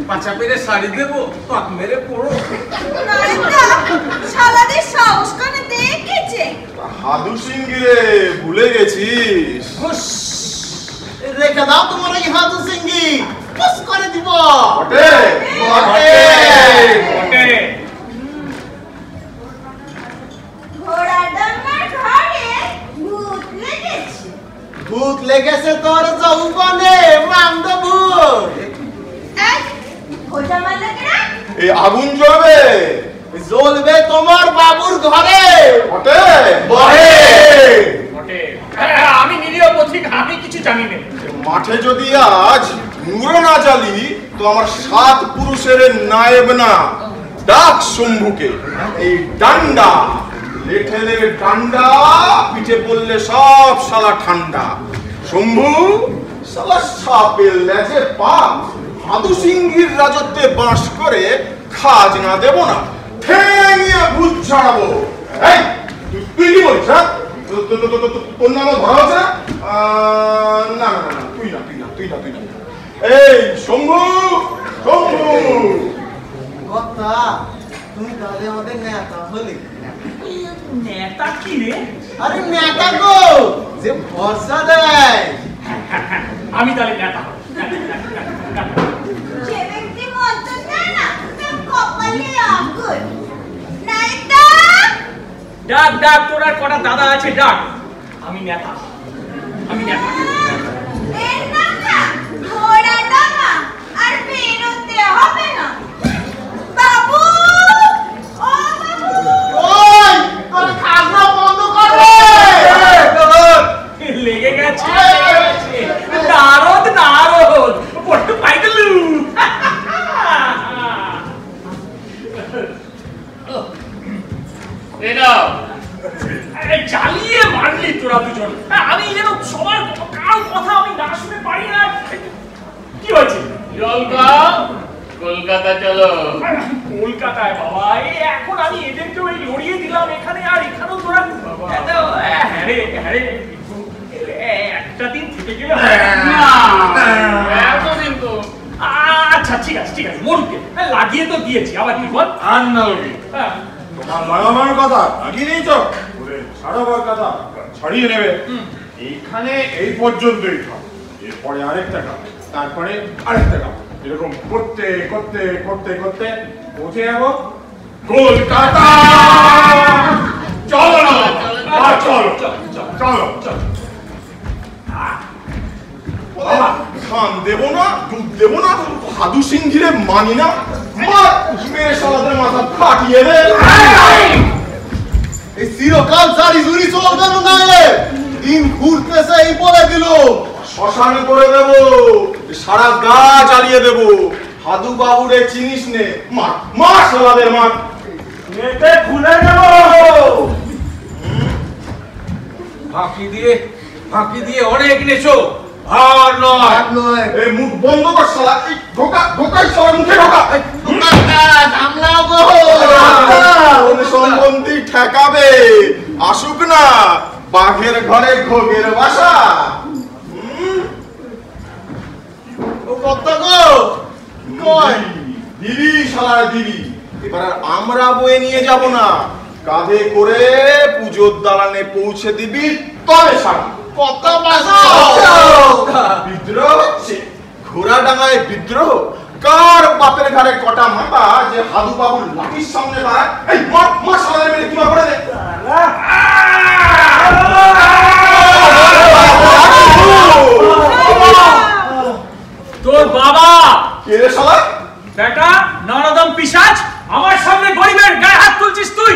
Speaker 7: পাঁচা পেরে শাড়ি দেবো, পাক মেরে পড়ো।
Speaker 8: নায়িকা শালাদের সাহস কানে দেখেছে।
Speaker 9: হাদু সিংগিরে ভুলে গেছিস?
Speaker 10: রেখে দাও তোমার এই হাতু সিঙ্গি, পুশ করে দিব।
Speaker 9: বটে?
Speaker 10: বটে।
Speaker 3: ওকে,
Speaker 8: ঘোড়াডাঙ্গার ঘরে ভূত লেগেছে।
Speaker 10: ভূত লেগেছে তোর যৌবনে মামদভূত।
Speaker 8: এই খোঁজা মারলে কেন?
Speaker 9: এই আগুন জ্বলবে?
Speaker 10: জ্বলবে তোমার বাবুর ঘরে।
Speaker 9: বটে?
Speaker 10: বটে।
Speaker 3: ওকে। আমি নিরীহ পথিক, আমি কিছু জানি না।
Speaker 9: মাঠে যদি আজ নুরো না জ্বালি তো আমার 7 পুরুষের নায়েব না, ডাক শম্ভুকে। এই ডান্ডা লেঠেলের ডান্ডা, পিঠে পড়লে সব শালা ঠান্ডা। শম্ভু শালা সাপের লেজে পাপ, হাদু সিংহির রাজত্বে বাস করে খাজনা দেব না, ঠেঙিয়ে ভূত ছাড়াবো। এই তুই কি বলিস? হ্যাঁ, তোর নাম ধরা হচ্ছে না? না না না, তুই না তুই না তুই না তুই না। এই শম্ভু, শম্ভু
Speaker 10: কথা, তুমি তাহলে আমাদের নেতা হলে।
Speaker 3: নেতা কি রে?
Speaker 10: আরে নেতা গো, যে ভরসা দেয়।
Speaker 3: আমি তাহলে নেতা।
Speaker 8: যে ব্যক্তি মন্ত্র দেয় না, তার কপালে আগুন। নাইটা
Speaker 3: ডাক ডাক, তোর আর কটা দাদা আছে ডাক। আমি নেতা, আমি নেতা।
Speaker 8: এর নাম না ঘোড়া ডাঙা, আর বেরোতে হবে না। বাবু, ও বাবু,
Speaker 10: ওই তোর খাজনা বন্ধ কর রে।
Speaker 3: লেগে গেছে, নারদ নারদ, বড্ড পাই গেলু। জ্বালিয়ে মারলি তোরা দুজন। আমি যেন সবার কার কথা আমি না শুনে পারি না। কি হয়েছে?
Speaker 1: কলকাতা চলো।
Speaker 3: কলকাতায় বাবা, এই এখন আমি এদেরকে ওই লড়িয়ে দিলাম এখানে, আর এখানেও তোরা একটা দিন থেকে গেলে
Speaker 1: এতদিন তো।
Speaker 3: আচ্ছা ঠিক আছে ঠিক আছে, মরুকে লাগিয়ে তো দিয়েছি, আবার কি বল?
Speaker 2: আর না রবি, তোমার লাগানোর কথা লাগিয়ে নিয়েছ, ওদের ছাড়াবার কথা ছাড়িয়ে নেবে। এইখানে এই পর্যন্তই থাক, এরপরে আরেকটা কাজ, তারপরে আরেকটা কাজ, এরকম করতে করতে করতে করতে পৌঁছে যাবো কলকাতা। চলো না, চলো চলো চলো।
Speaker 9: খান দেব না, দুধ দেব না, হাদু সিংহিরে মানি না, মার মেরে শালাদের মাথা ফাটিয়ে দে।
Speaker 10: এই চিরকাল সারি জুরি চলবে না, দিন ঘুরতেছে এই বলে দিল।
Speaker 9: শ্মশান করে দেব, সারা গা জ্বালিয়ে দেব। হাদু বাবুরে চিনিস নে, মার মার শালাদের মার।
Speaker 2: নেটে খুলে দেব।
Speaker 7: ফাঁকি দিয়ে অনেক নেছো, আর নয়।
Speaker 9: এই মুখ বন্ধ কর শালা, এই ঢোকা ঢোকাই শালা মুখে ঢোকা।
Speaker 10: সামলাও গো,
Speaker 9: সম্বন্ধী ঠেকাবে, আসুক না বাঘের ঘরে ঘোগের বাসা।
Speaker 10: ও কত গো কই
Speaker 9: দিবি শালার দিবি। এবার আর আমরা বয়ে নিয়ে যাব না, কাঁধে করে পুজোর দালানে পৌঁছে দিবি, তবে সারা।
Speaker 10: কত পাসো
Speaker 9: বিদ্রোহ হচ্ছে, ঘোড়াডাঙ্গায় বিদ্রোহ। কার বাপের ঘরে কটা মাথা যে হাদু বাবুর লাঠির সামনে দাঁড়ায়? এই মার মার শালাদের মেরে কিবা করে দে।
Speaker 3: তোর বাবা
Speaker 9: কে রে শালা?
Speaker 3: বেটা নরদম পিশাচ, আমার সামনে গরিবের গায়ে হাত তুলছিস তুই?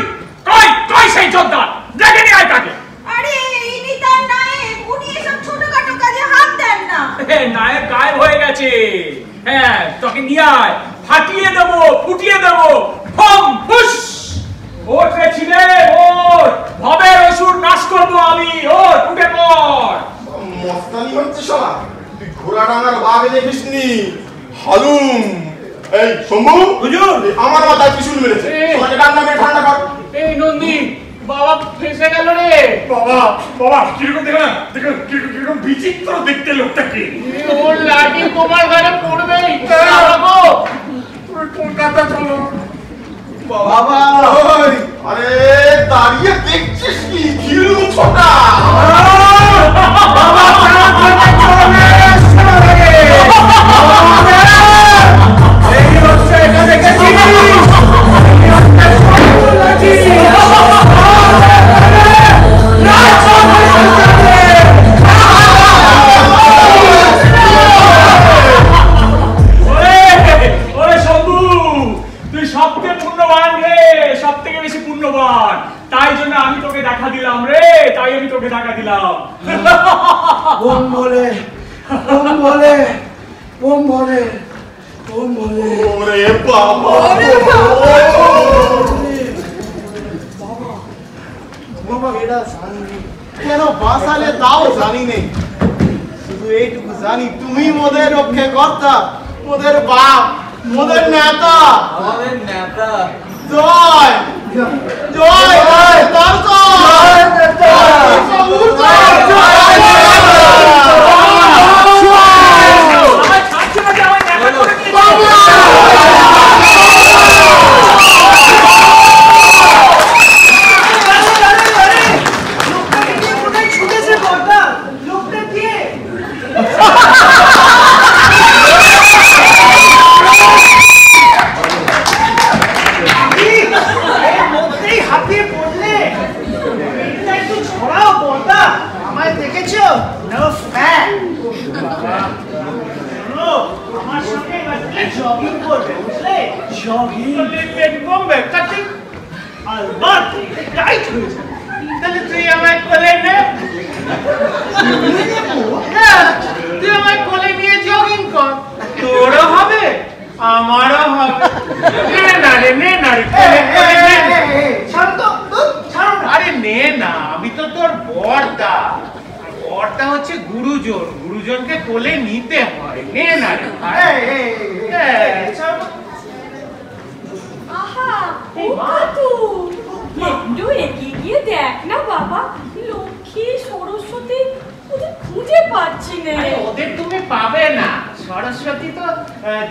Speaker 3: কই কই সেই যোদ্ধা, ডেকে নিয়ে আয় তাকে।
Speaker 8: আরে ইনি তার নায়েব, উনি এসব ছোটখাটো কাজে হাত দেন না।
Speaker 3: নায়ক গায়েব হয়ে গেছে। হ্যাঁ, তোকে নিয়ে আয়, ফাটিয়ে দেবো, ফুটিয়ে দেবো। ফম ফুস, ওঠ রে ছিলে, ওঠ, ভবের অসুর নাশ করবো আমি। ওঠ, উঠে পড়।
Speaker 9: মস্তানি হচ্ছে শালা, তুই ঘোড়াডাঙ্গার বাঘ দেখিসনি? হালুম। এই শম্ভু,
Speaker 1: হুজুর,
Speaker 9: আমার মাথায় ত্রিশূল মেরেছে, তোমাকে ডান্ডা মেরে ঠান্ডা কর।
Speaker 1: এই নন্দী, বাবা ফেসে গেল রে।
Speaker 2: বাবা বাবা কিরকম দেখো না, দেখো কিরকম বিচিত্র দেখতে লোকটাকে।
Speaker 1: ওর লাঠি তোমার ঘরে পড়বেই। বাবা,
Speaker 2: তুমি কলকাতা চলো।
Speaker 9: বাবা, ওই, আরে দাঁড়িয়ে দেখছিস কি? ঘিরু ছোটা।
Speaker 2: বাবা এই হচ্ছে এটা দেখেছি।
Speaker 3: ওরে শম্ভু, তুই সবথেকে পুণ্যবান রে, সবথেকে বেশি পুণ্যবান। তাই জন্য আমি তোকে দেখা দিলাম রে, তাই আমি তোকে দেখা দিলাম।
Speaker 10: ওম বলে ওম বলে ওম বলে ওম বলে।
Speaker 9: ওরে বাবা,
Speaker 10: বাবা এটা জানি কেন বাঁচালে তাও জানি নেই, শুধু এইটুকু জানি তুমি মোদের রক্ষে কর্তা, মোদের বাপ, মোদের নেতা,
Speaker 7: আমাদের নেতা।
Speaker 10: জয় জয় জয়
Speaker 1: গুরুজন, গুরুজনকে কোলে নিতে হয়। নে না রে
Speaker 5: আহা, ও কাকু, একটু এগিয়ে গিয়ে দেখ না বাবা, লক্ষ্মী সরস্বতী ওদের খুঁজে পাচ্ছি না।
Speaker 1: ওদের তুমি পাবে না, সরস্বতী তো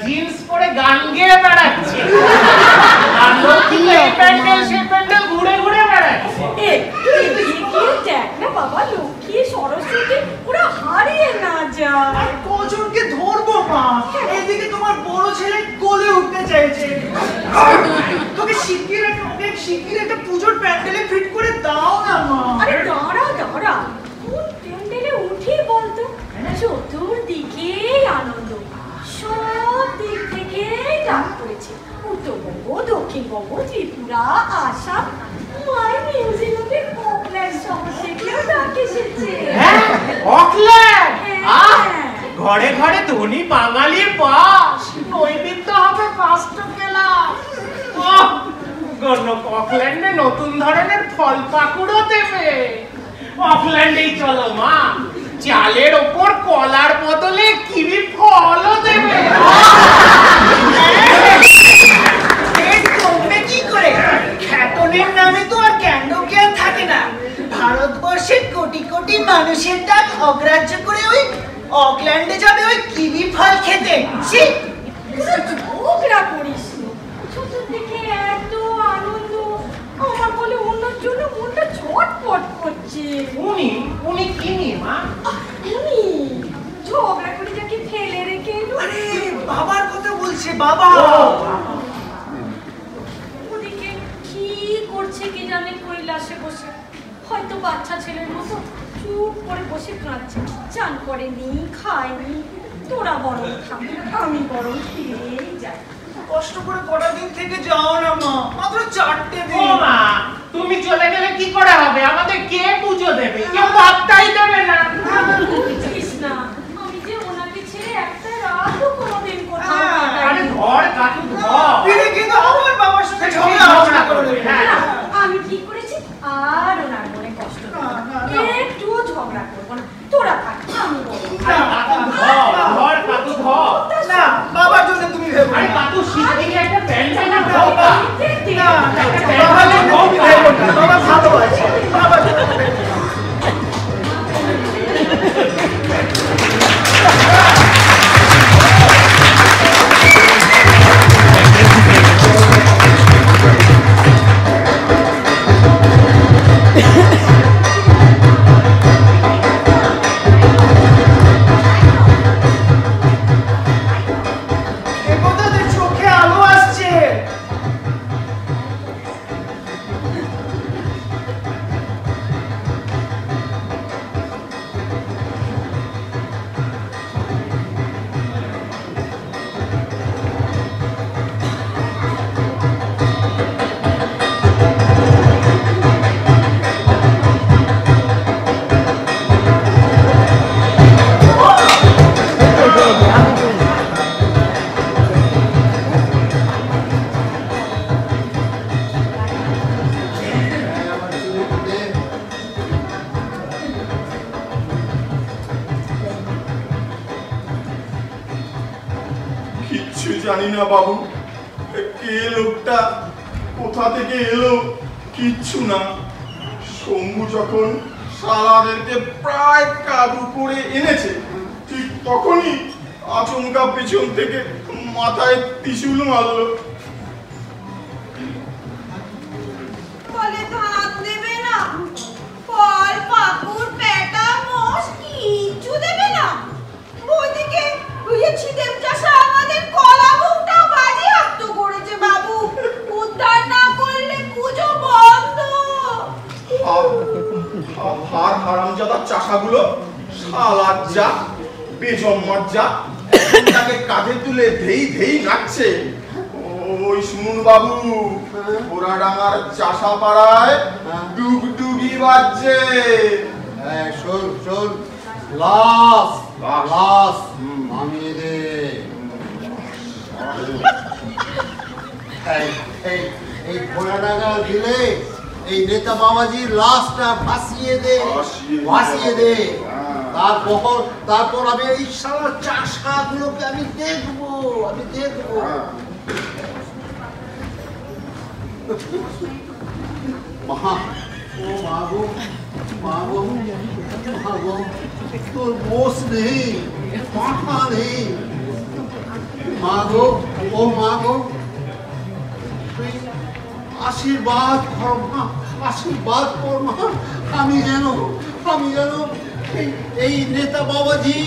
Speaker 1: জিন্স পরে গান গেয়ে বেড়াচ্ছে, আর লক্ষ্মী এই প্যান্ডেল সেই প্যান্ডেল ঘুরে ঘুরে বেড়াচ্ছে।
Speaker 5: একটু এগিয়ে গিয়ে দেখ না বাবা, লক্ষ্মী সরস্বতী ওরা হারিয়ে না যায়।
Speaker 10: আর কজনকে ধরবো মা? এদিকে তোমার বড় ছেলে কোলে উঠতে চাইছে। তোকে শিগগির একটা পুজোর প্যান্ডেলে ফিট করে দাও না মা।
Speaker 5: আরে দাঁড়া দাঁড়া, কোন প্যান্ডেলে উঠি বলতো? চতুর্দিকেই আনন্দ, সব দিক থেকে ডাক পড়েছে। উত্তরবঙ্গ, দক্ষিণবঙ্গ, ত্রিপুরা, আসাম, মায়ের নিউজিল্যান্ডের অকল্যান্ড শহর থেকেও ডাক এসেছে।
Speaker 1: অকল্যান্ড? ঘরে ঘরে ধনী বাঙালির বাস, নৈমিত্য হবে কাস্ট ক্লাস। অকল্যান্ডে নতুন ধরনের ফল পাকুড়ও দেবে। অকল্যান্ডেই চলো মা, চালের ওপর কলার বদলে কিবি ফলও দেবে।
Speaker 10: কি করে খ্যাতনের নামে তো আর ক্যান্ডোকিয়ান থাকে না। ভারতবর্ষের কোটি কোটি মানুষের ডাক অগ্রাহ্য করে ওই অকল্যান্ডে যাবে ওই কিবি ফল খেতে।
Speaker 5: ঝগড়া করিস, চতুর্দিকে এত আনন্দ, আমার বলে অন্যর জন্য মনটা ছটফট করছে।
Speaker 1: উনি কি নিয়ে মা?
Speaker 5: উনি ঝগড়া করে যাকে ফেলে রেখে এলো।
Speaker 10: আরে বাবার কথা বলছে, বাবা।
Speaker 5: ওদিকে কি করছে কি জানে কৈলাসে বসে, হয়তো বাচ্চা ছেলের মতো চুপ করে বসে কাঁদছে। চান করেনি, খায়নি। তোরা বরং খা, আমি বরং ফিরেই যাই।
Speaker 10: কষ্ট করে কটা দিন থেকে যাও না মা, মাত্র 4টে দিন।
Speaker 1: ও মা, তুমি চলে গেলে কি করে হবে? আমাদের কে পুজো দেবে? কেউ ভাবটাই দেবে না।
Speaker 5: বুঝছিস না, আমি যে ওনাকে ছেড়ে একটা রাতও কোনোদিন কোথাও কাটাইনি।
Speaker 1: আরে ঘর কাটু ঘর।
Speaker 10: কিন্তু আমার বাবার সাথে ঝগড়া করে।
Speaker 5: আমি ঠিক করেছি আর ওনার মনে কষ্ট একটুও ঝগড়া করবো না। তোরা থাক, আমি বলবো।
Speaker 1: ঘর কাটু ঘর।
Speaker 10: না, বাবার জন্য তুমি ভেবো।
Speaker 1: আরে কাটু শিগগিরই একটা প্যান্ডেল না
Speaker 10: বাবা ভালো আছে, বাবার জন্য
Speaker 9: কিচ্ছু জানি না বাবু। কে লোকটা, কোথা থেকে এলো কিচ্ছু না। শম্ভু যখন শালাদেরকে প্রায় কাবু করে এনেছে, ঠিক তখনই আচমকা পেছন থেকে মাথায় ত্রিশূল মারলো।
Speaker 8: বলে ধান দেবে না, ফল পাকুড় পেটা মোষ কিচ্ছু দেবে না। ওইদিকে ছিদেম চাষা আমাদের কলা ভোগটাও বাজেয়াপ্ত করেছে বাবু। উদ্ধার না করলে পুজো বন্ধ।
Speaker 9: হার হারামজাদা চাষাগুলো, শালার যা বেজম্মার যা, তাকে কাঁধে তুলে ধেই ধেই নাচছে। ওই শুনুন বাবু, ওরাডাঙ্গার চাষা পাড়ায় ডুগডুগি বাজছে।
Speaker 6: শোন শোন, লাস লাস নামিয়ে দে। এই ঘোড়াডাঙ্গা দিলে এই নেতা বাবাজির লাশটা ভাসিয়ে দে, ভাসিয়ে দে। তারপর আমি এই সারা চাষাগুলোকে আমি দেখবো, আমি দেখবো। মা, ও মাগো, মাগো, মাগো, তোর মোষ নেই, পাঁঠা নেই। মাগো, ও মাগো, আশীর্বাদ কর মা, আশীর্বাদ কর মা। আমি যেন এই নেতা বাবাজি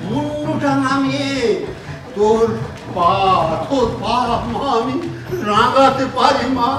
Speaker 6: মুন্ডুটা নামিয়ে তোর পা মা আমি রাঙাতে পারি মা।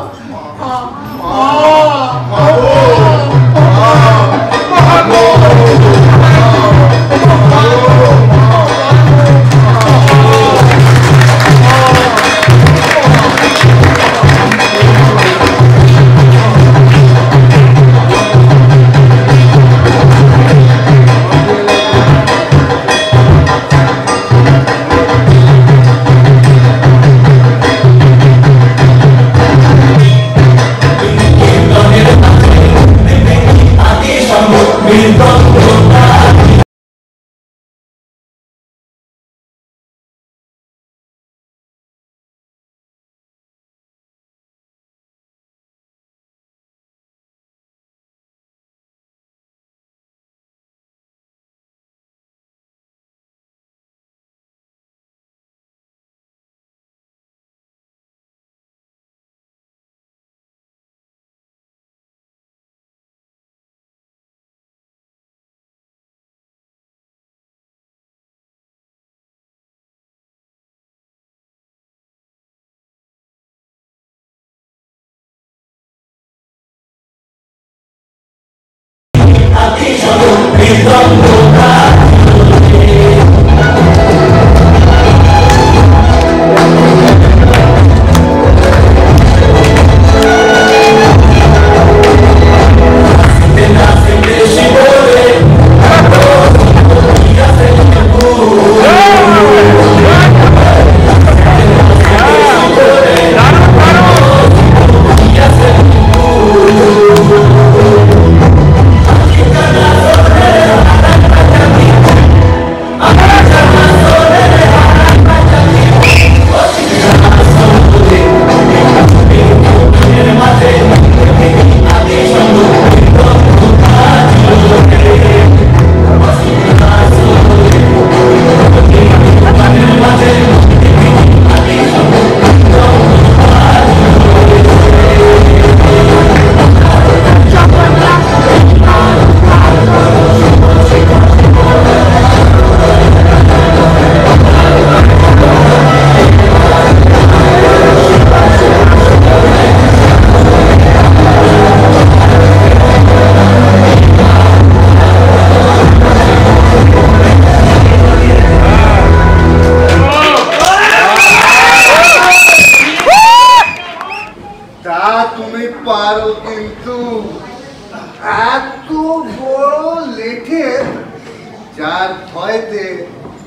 Speaker 6: যার ভয়তে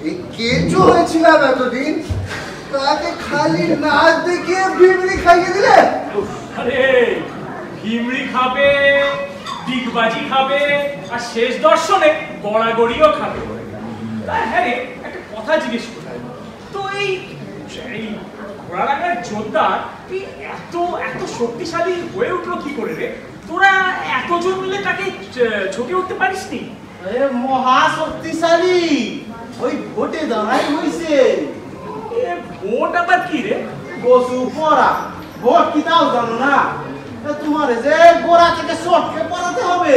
Speaker 6: এই কেঁচো হয়েছিলাম এতদিন, তাকে খালি নাচ দেখিয়ে ভিমড়ি খাইয়ে দিলে।
Speaker 3: আরে ভিমড়ি খাবে, ডিগবাজি খাবে, আর শেষ দর্শনে গড়াগড়িও খাবে। হ্যাঁ রে, একটা কথা জিজ্ঞেস করি তো, এই এই ঘোড়াডাঙ্গার জোরদার এত এত শক্তিশালী হয়ে উঠলো কি করে রে? তোরা এতজন মিলে তাকে ঝুঁকে উঠতে পারিসনি?
Speaker 10: মহা শক্তিশালী, ওই ভোটে দাঁড়াই হইছে।
Speaker 3: ভোট আবার কি রে?
Speaker 10: বসু পড়া ভোট কি তাও জানো না? তোমার যে গোড়া থেকে সটকে পড়াতে হবে।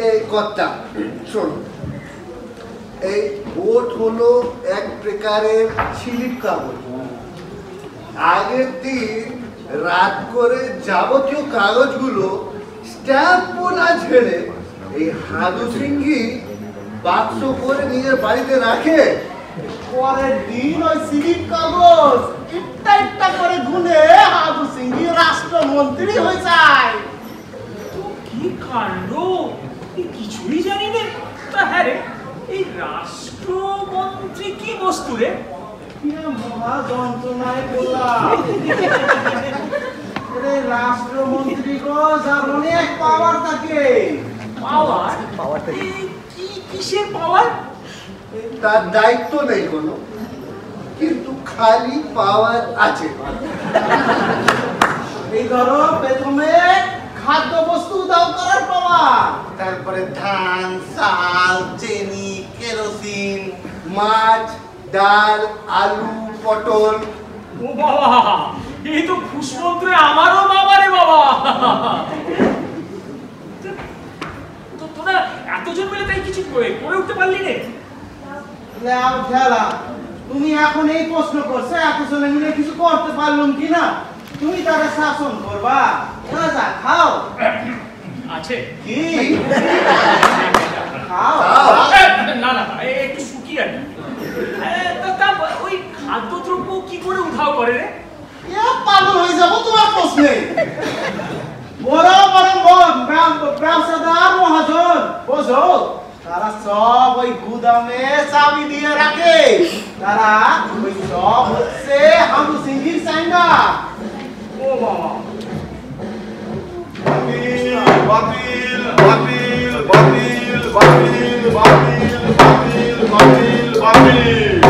Speaker 6: এই কথা শোনো, এই ভোট হলো এক প্রকারের স্লিপ কাগজ। আগের দিন রাত করে যাবতীয় কাগজগুলো স্ট্যাম্প না ছেড়ে এই হাদু সিংহি বাক্স করে নিজের বাড়িতে রাখে।
Speaker 10: পরের দিন ওই স্লিপ কাগজ একটা একটা করে গুনে হাদু সিংহি রাষ্ট্রমন্ত্রী হয়ে যায়।
Speaker 3: কি কাণ্ড, কিছুই জানি না। তা হ্যাঁ রে, এই রাষ্ট্রমন্ত্রী কি বস্তু রে?
Speaker 10: মহা যন্ত্রণায় বললাম। রাষ্ট্রমন্ত্রী গো যার অনেক পাওয়ার থাকে।
Speaker 3: পাওয়ার? কিসের পাওয়ার?
Speaker 6: তার দায়িত্ব নেই কোনো, কিন্তু খালি পাওয়ার আছে।
Speaker 10: এই ধরো প্রথমে খাদ্য বস্তু দাও করার পাওয়ার,
Speaker 6: তারপরে ধান, চাল, চিনি, কেরোসিন, মাছ, ডাল, আলু, পটল।
Speaker 3: ও বাবা, এই তো ফুসমন্ত্রে আমারও বাবা রে বাবা। তো তোরা এতজন মিলে তাই কিছু করে উঠতে পারলি নে?
Speaker 10: তুমি এখন এই প্রশ্ন করছো এতজনে মিলে কিছু করতে পারলাম কিনা? তুমি তারা শাসন করবা, যা খাও।
Speaker 3: আছে
Speaker 10: কি খাও?
Speaker 3: না না, একটু শুকিয়ে আর ওই খাদ্যদ্রব্য কি করে উঠাও করে রে?
Speaker 10: পাগল হয়ে যাবো তোমার প্রশ্নে। বড় বড় ব্যবসাদার মহাজন বোঝো, তারা সব ওই গুদামে চাবি দিয়ে রাখে। তারা ওই সব হচ্ছে হাদু সিংহির চাঙ্গা।
Speaker 3: ও বাবা,
Speaker 9: বাতিল বাতিল বাতিল বাতিল বাতিল বাতিল বাতিল বাতিল।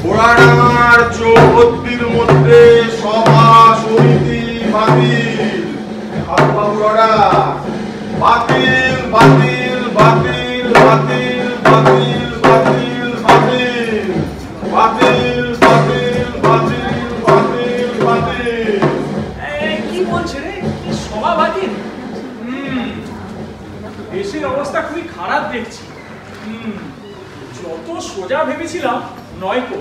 Speaker 9: ঘোড়াডাঙ্গার চৌহদ্দির মধ্যে সভা সমিতি বাতিল। ঘোড়া বাতিল বাতিল বাতিল বাতিল বাতিল বাতিল বাতিল বাতিল বাতিল বাতিল বাতিল বাতিল।
Speaker 3: কি বলছে রে? কি সভা বাতিল? দেশের অবস্থা খুবই খারাপ দেখছি। যত সোজা ভেবেছিলাম নয়তো।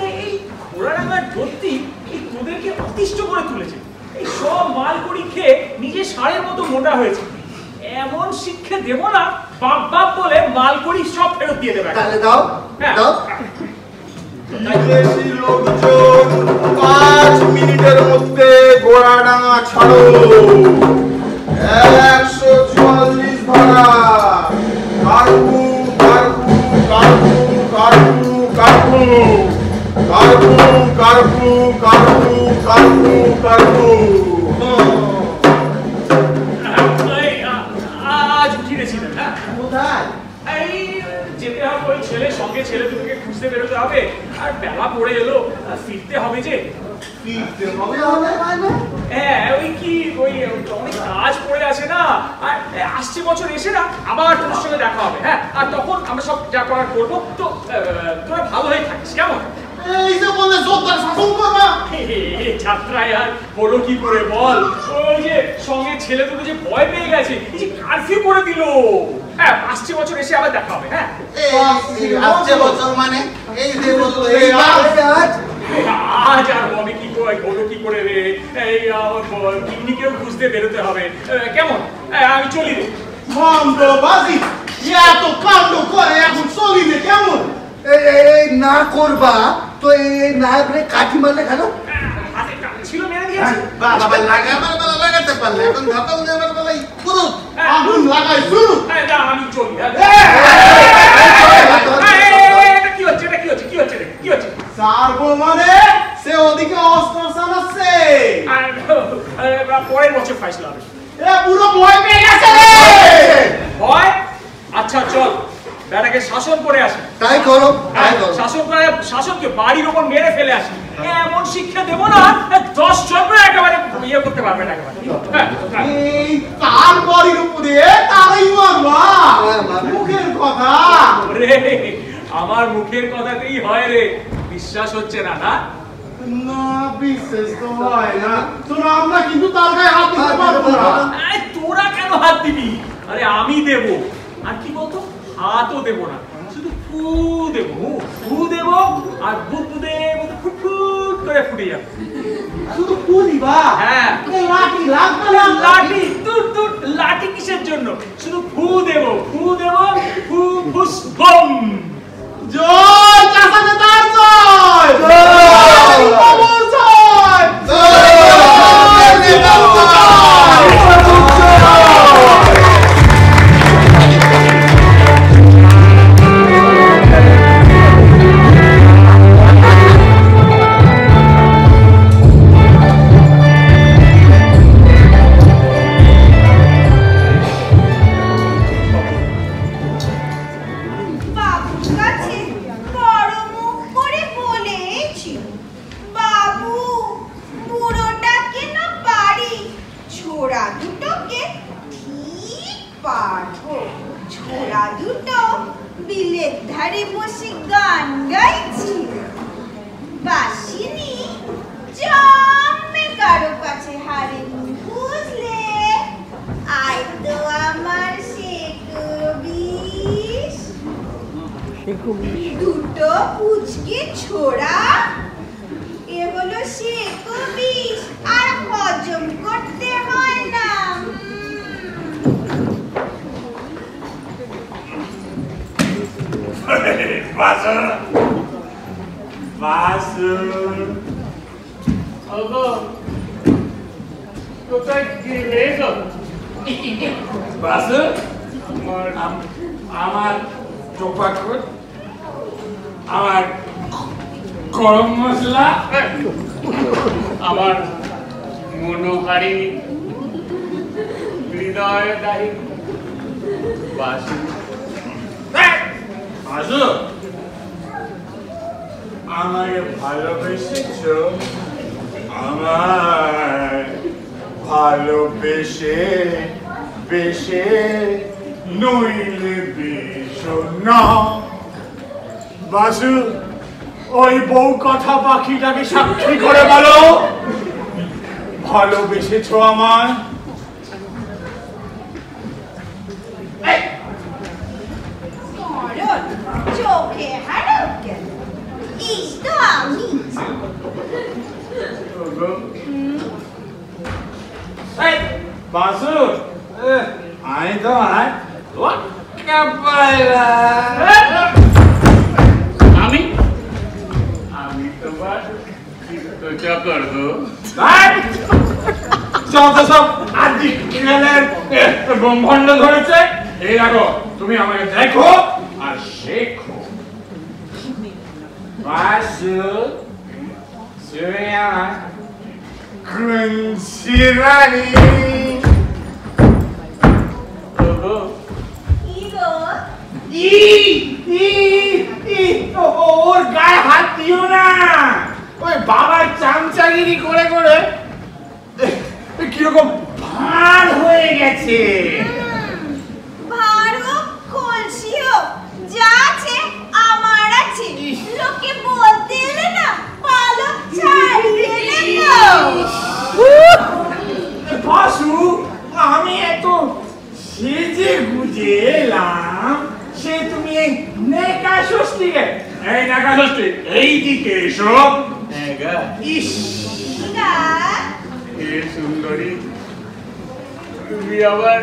Speaker 3: এই ঘোড়াডাঙ্গার ধরতি এই তোদেরকে অতিষ্ঠ করে তুলেছে। এই সব মালকড়ি খেয়ে নিজে ষাঁড়ের মতো মোটা হয়েছে। এমন শিক্ষা দেব না, বাপ বাপ বলে মালকড়ি সব ফেরত দিয়ে দেবে।
Speaker 6: তাহলে দাও দাও।
Speaker 9: বিদেশি লোকজন 5 মিনিটের মধ্যে ঘোড়াডাঙ্গা ছাড়ো। 144 ভাড়া। কারফু কারফু কারফু কারফু কারফু কারফু কারফু কারফু কারফু কারফু।
Speaker 3: আজ উঠিয়েছিলেন হ্যাঁ?
Speaker 10: কোথায়?
Speaker 3: এই যেতে হবে, ওই সঙ্গে ছেলে দুটোকে খুঁজতে বেরোতে হবে। আর বেলা পড়ে এলো, ফিরতে হবে যে।
Speaker 10: ফিরতে হবে মানে?
Speaker 3: হ্যাঁ, ওই কি ওই অনেক কাজ পড়ে আছে না। আর আসছে বছর এসে না আবার তোর সঙ্গে দেখা হবে। হ্যাঁ, আর তখন আমরা সব যা করার করবো। তো তোরা ভালো হয়ে থাকিস, কেমন?
Speaker 10: এই যে বলে জোরদার শাসন করবা।
Speaker 3: যাত্রায় আর হলো কি করে বল? ওই যে সঙ্গে ছেলে দুটো যে ভয় পেয়ে গেছে, এই যে কারফিউ করে দিল। হ্যাঁ, আসছে বছর এসে আবার দেখা হবে। হ্যাঁ,
Speaker 10: আসছে বছর মানে এই যে বললো
Speaker 3: আজ আর হবে কি করে, হলো কি করে রে? এই পিকনিকেও খুঁজতে বেরোতে হবে। কেমন? আমি চলি রে।
Speaker 10: মন্দবাজি এত কাণ্ড করে এখন চলি রে কেমন?
Speaker 6: এই না করবা তো এই না করে কাঠি মারলে কেন?
Speaker 3: ছিল মেরে দিয়েছি।
Speaker 10: বাবা লাগাবার বেলা লাগাতে পারলে এখন ধাতাল দেবার বেলায় পুরো আগুন লাগাই শুরু।
Speaker 3: আমি চলি। কি হচ্ছে? এটা কি হচ্ছে? কি হচ্ছে রে? কি হচ্ছে?
Speaker 10: সারবো মানে সে ওদিকে অস্ত্র চালাচ্ছে।
Speaker 3: পরের বছর ফাইসলা হবে।
Speaker 10: পুরো ভয় পেয়ে গেছে রে।
Speaker 3: ভয়? আচ্ছা চল, বেটাকে শাসন করে আসি।
Speaker 6: তাই করো, তাই করো।
Speaker 3: শাসনকে বাড়ির উপর মেরে ফেলে আসি। এমন শিক্ষা দেবো না 10 জন একেবারে ইয়ে করতে পারবে না একেবারে।
Speaker 10: এই তার বাড়ির উপরে তারাই মারবা মুখের কথা
Speaker 3: রে, আমার মুখের কথাতেই হয় রে, বিশ্বাস হচ্ছে না? না
Speaker 10: না, বিশ্বাস তো হয় না। তোরা আমরা কিন্তু তার গায়ে হাত দিতে পারবো না।
Speaker 3: তোরা কেন হাত দিবি? আরে আমি দেব। আর কি বলতো, হাতও দেব না, শুধু ফু দেব, ফু দেব আর বুদবুদে মতো ফুটফুট করে ফুটে যাবে।
Speaker 10: শুধু ফু দিবা?
Speaker 3: হ্যাঁ।
Speaker 10: লাঠি লাগবে না?
Speaker 3: লাঠি দূর দূর, লাঠি কিসের জন্য? শুধু ফু দেব, ফু দেব, ফু ফুস বম।
Speaker 10: জয় চাচা নেতার জয়, জয় বাবুর জয়, জয় নেতার জয়।
Speaker 8: দুটো পুচকে ছোড়া, এ হলো শেকো বিষ, আর হজম করতে হয় না।
Speaker 2: বাসু, বাসু,
Speaker 1: ওগো কোথায় গেলে গো?
Speaker 2: বাসু, আমার টোপা কর, আমার গরম মশলা,
Speaker 1: আমার মনোহারি হৃদয় দায়ী বাসু।
Speaker 2: বাসু, আমাকে ভালোবেসেছ? আমার ভালোবেসে বেশে নইলে বেশো না। বাসু, ওই বউ কথা পাখিটাকে সাক্ষী করে বলো, ভালোবেসেছ আমায়?
Speaker 8: চোখে হারাও কেন? এই তো আমি।
Speaker 2: বাসু, আমি তো
Speaker 1: আমি তোমার চিত্তচকর গো।
Speaker 2: সব আদিকালের ব্রহ্মাণ্ড ধরেছে। এই দেখো, তুমি আমাকে দেখো আর শেখো। বাসু, তুমি আমার কুঞ্চি রানী। ওর গায়ে হাত দিও না। ওই বাবার চামচাগিরি করে করে কিরকম ভার হয়ে গেছে।
Speaker 8: ভার হোক, কলসি হোক, যা আছে আমার আছে। লোকে বলতে এলে না পালক ছাড়িয়ে নেবো।
Speaker 2: বাসু, আমি এত সেজে গুজে এলাম, সে তুমি এই নেকা ষষ্ঠীকে, এই নেকা ষষ্ঠী এইদিকে এসো। ইস,
Speaker 1: হে সুন্দরী, তুমি আবার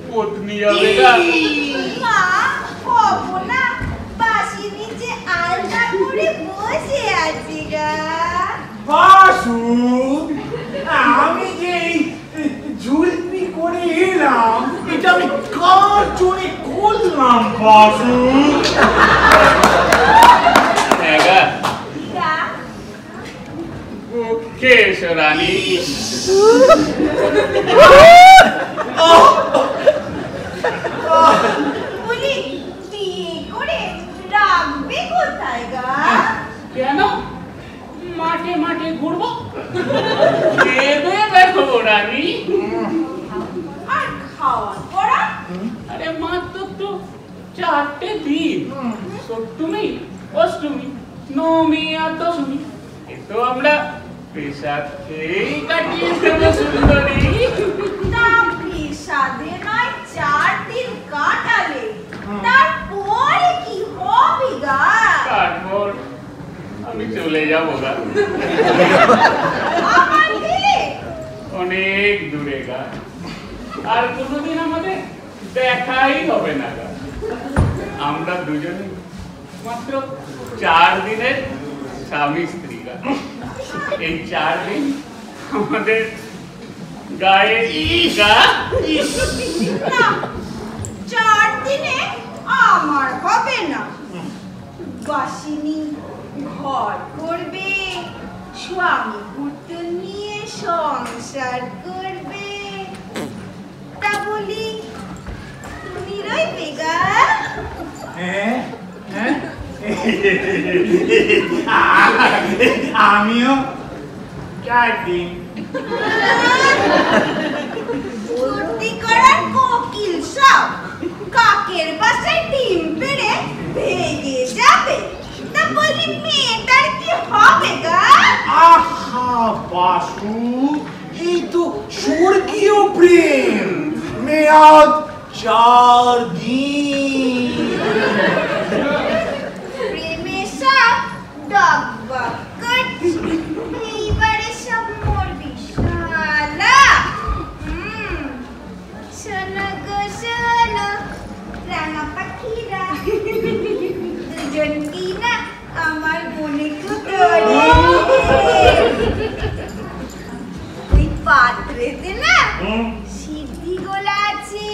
Speaker 1: পত্নী হবে না?
Speaker 8: মা, হবো না। বাসি নিচে আলনা করে বসে আছি গা।
Speaker 2: বাসু, আমি যে জুলপি করে এলাম, এটা আমি কার জন্য করলাম বাসু?
Speaker 1: কেশ রানী,
Speaker 8: বলি বিয়ে কোথায় গা?
Speaker 1: কেন মাঠে মাঠে ঘুরবো? দেবে দেখো রানী।
Speaker 8: আর খাওয়া পড়া?
Speaker 1: আরে মাত্র তো 4টে দিন, সপ্তমী, অষ্টমী, নবমী আর দশমী। এ তো আমরা পেশাদ খেয়েই কাটিয়ে দেবো সুন্দরী।
Speaker 8: তা বিষাদে নয় 4 দিন কাটালে তারপরে কি হবে গা?
Speaker 1: তারপর আমি চলে যাবো গা,
Speaker 8: আমার দিলে
Speaker 1: অনেক দূরে গা। আর কোনোদিন আমাদের দেখাই হবে না গা। আমরা দুজনে মাত্র 4 দিনের স্বামী স্ত্রী গা। এই 4 দিন আমাদের গায়ে গা।
Speaker 8: না, 4 দিনে আমার হবে না। বাসিনী ঘর করবে, স্বামী পুত্র নিয়ে সংসার করবে। তা বলি তুমি রইবে গা?
Speaker 2: আমিও 4 দিন।
Speaker 8: ফুর্তি করার কোকিল সব কাকের বাসায় ডিম পেড়ে ভেগে যাবে। তা বলি মেয়েটার কি হবে গা?
Speaker 2: আহা বাসু, এই তো স্বর্গীয় প্রেম। মেয়াদ 4 দিন।
Speaker 8: প্রেমে সব ডগবগ করছে, এইবারে সব মরবি শালা। শোনো গো শোনো রাঙা পাখিরা, দুজন কি না আমার মনে কুতরে। ওই পাত্রেতে না সিদ্ধি গোলা আছে,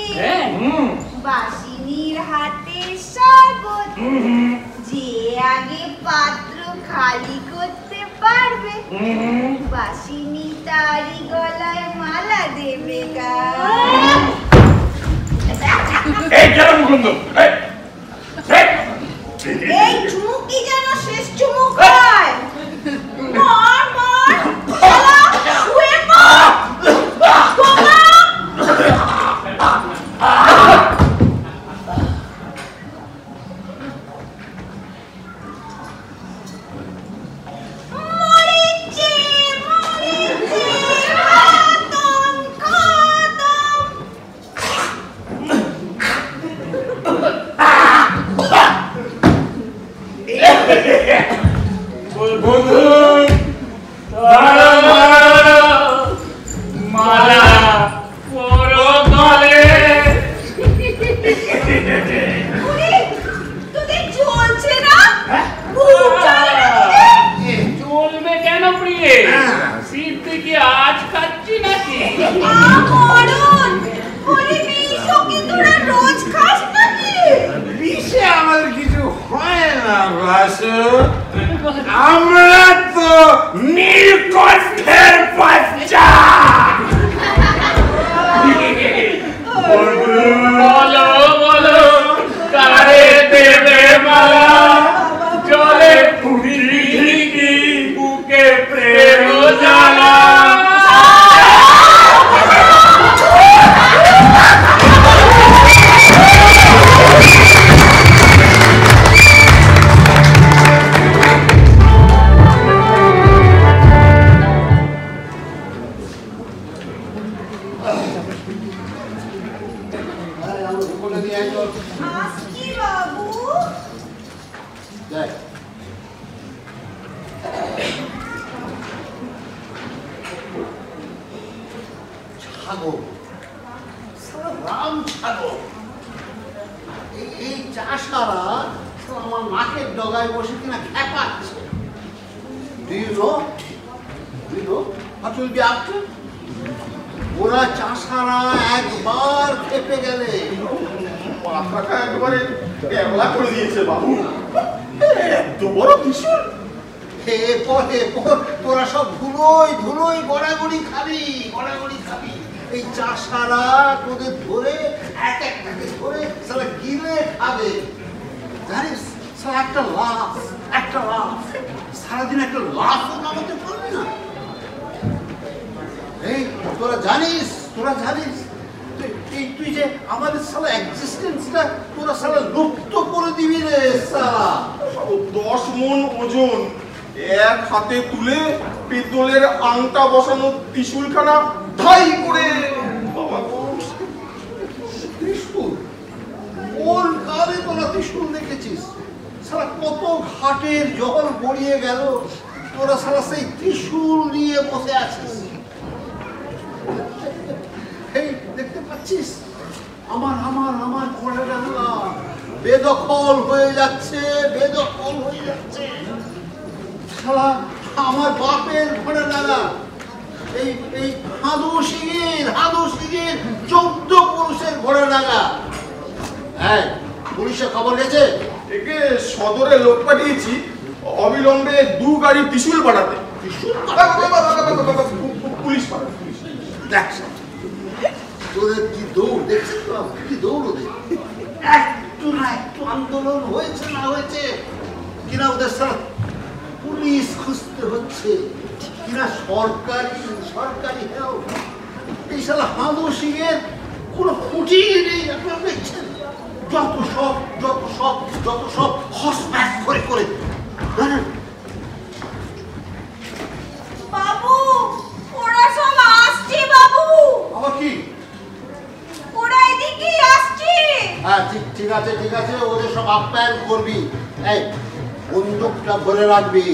Speaker 8: বাসিনীর হাতে শরবত। যে আগে পাত্র খালি করতে পারবে বাসিনী তারি গলায় মালা দেবে গা। এই চুমুকি যেন শেষ চুমুক হয়। মার মার শালা, শুয়ে পড়। মরেছে মরেছে খতম খতম।
Speaker 1: বন্ধু মালা পরো গলে।
Speaker 8: ওরে, তোদের জ্বলছে না? ঘুম চলে না তোদের?
Speaker 1: চলবে কেন প্রিয়ে? সিদ্ধি কি আজ খাচ্ছি নাকি?
Speaker 8: মরণ! ওরে বিষকে তোরা রোজ খাস নাকি?
Speaker 9: বিষে আমাদের কিছু হয় না বাসু, আমরা তো নীলকণ্ঠের বাচ্চা।
Speaker 1: বলো বলো কারে দেবে মালা, জলে পুরি কি বুকে প্রেম জ্বালা।
Speaker 8: আসছি বাবু।
Speaker 6: ছাগল, সারা রাম ছাগল। এই চাষারা আমার নাকের ডগায় বসে কিনা খেপাচ্ছে। ওরা চাষারা একবার খেপে গেলে
Speaker 9: মাথাটা একবারে ক্যাবলা করে দিয়েছে বাবু। এত বড় ত্রিশূল।
Speaker 6: এরপর তোরা সব ধুলোই ধুলোই গড়াগড়ি খাবি, গড়াগড়ি খাবি। এই চাষারা তোদের ধরে এক একটাকে ধরে সারা গিলে খাবে। জানিস একটা লাফ সারাদিন একটা লাফও নামাতে পারবি না। এই তোরা জানিস তুই যে আমাদের সালা এক্সিস্টেন্সটা তোরা সালা লুপ্ত করে দিবি রে সালা।
Speaker 9: 10 মণ ওজন এক হাতে তুলে পিতলের আংটা বসানো ত্রিশূলখানা ধাই করে বাবা গো।
Speaker 6: ত্রিশূল? কোন কালে তোরা ত্রিশূল দেখেছিস? সালা কত ঘাটের জল গড়িয়ে গেল, তোরা সালা সেই ত্রিশূল নিয়ে বসে আছিস। এই দেখতে পাচ্ছিস আমার ঘোড়াডাঙ্গা বেদখল হয়ে যাচ্ছে। শালা আমার বাপের ঘোড়াডাঙ্গা, এই হাদু সিংহের 14 পুরুষের ঘোড়াডাঙ্গা। হ্যাঁ, পুলিশে খবর গেছে?
Speaker 9: একে সদরে লোক পাঠিয়েছি অবিলম্বে 2 গাড়ি ত্রিশূল পাঠাতে। পুলিশ পাঠাতে।
Speaker 6: দেখ তোদের কি দৌড় দেখছিস তো, কি দৌড় ওদের। একটু আন্দোলন হয়েছে না হয়েছে কিনা ওদের সারা পুলিশ খুঁজতে হচ্ছে কিনা সরকারি হেল্প। এই সালা হাদু সিংহের কোনো ফুটিয়ে নেই। আপনারা দেখছেন যত সব হসপ্যাক করে
Speaker 8: বাবু, ওরা সব আসছে বাবু।
Speaker 6: আবার কি?
Speaker 8: ওরা এদিকে আসছে।
Speaker 6: হ্যাঁ ঠিক আছে ওদের সব আপ্যায়ন করবি। এই বন্দুকটা ভরে রাখবি।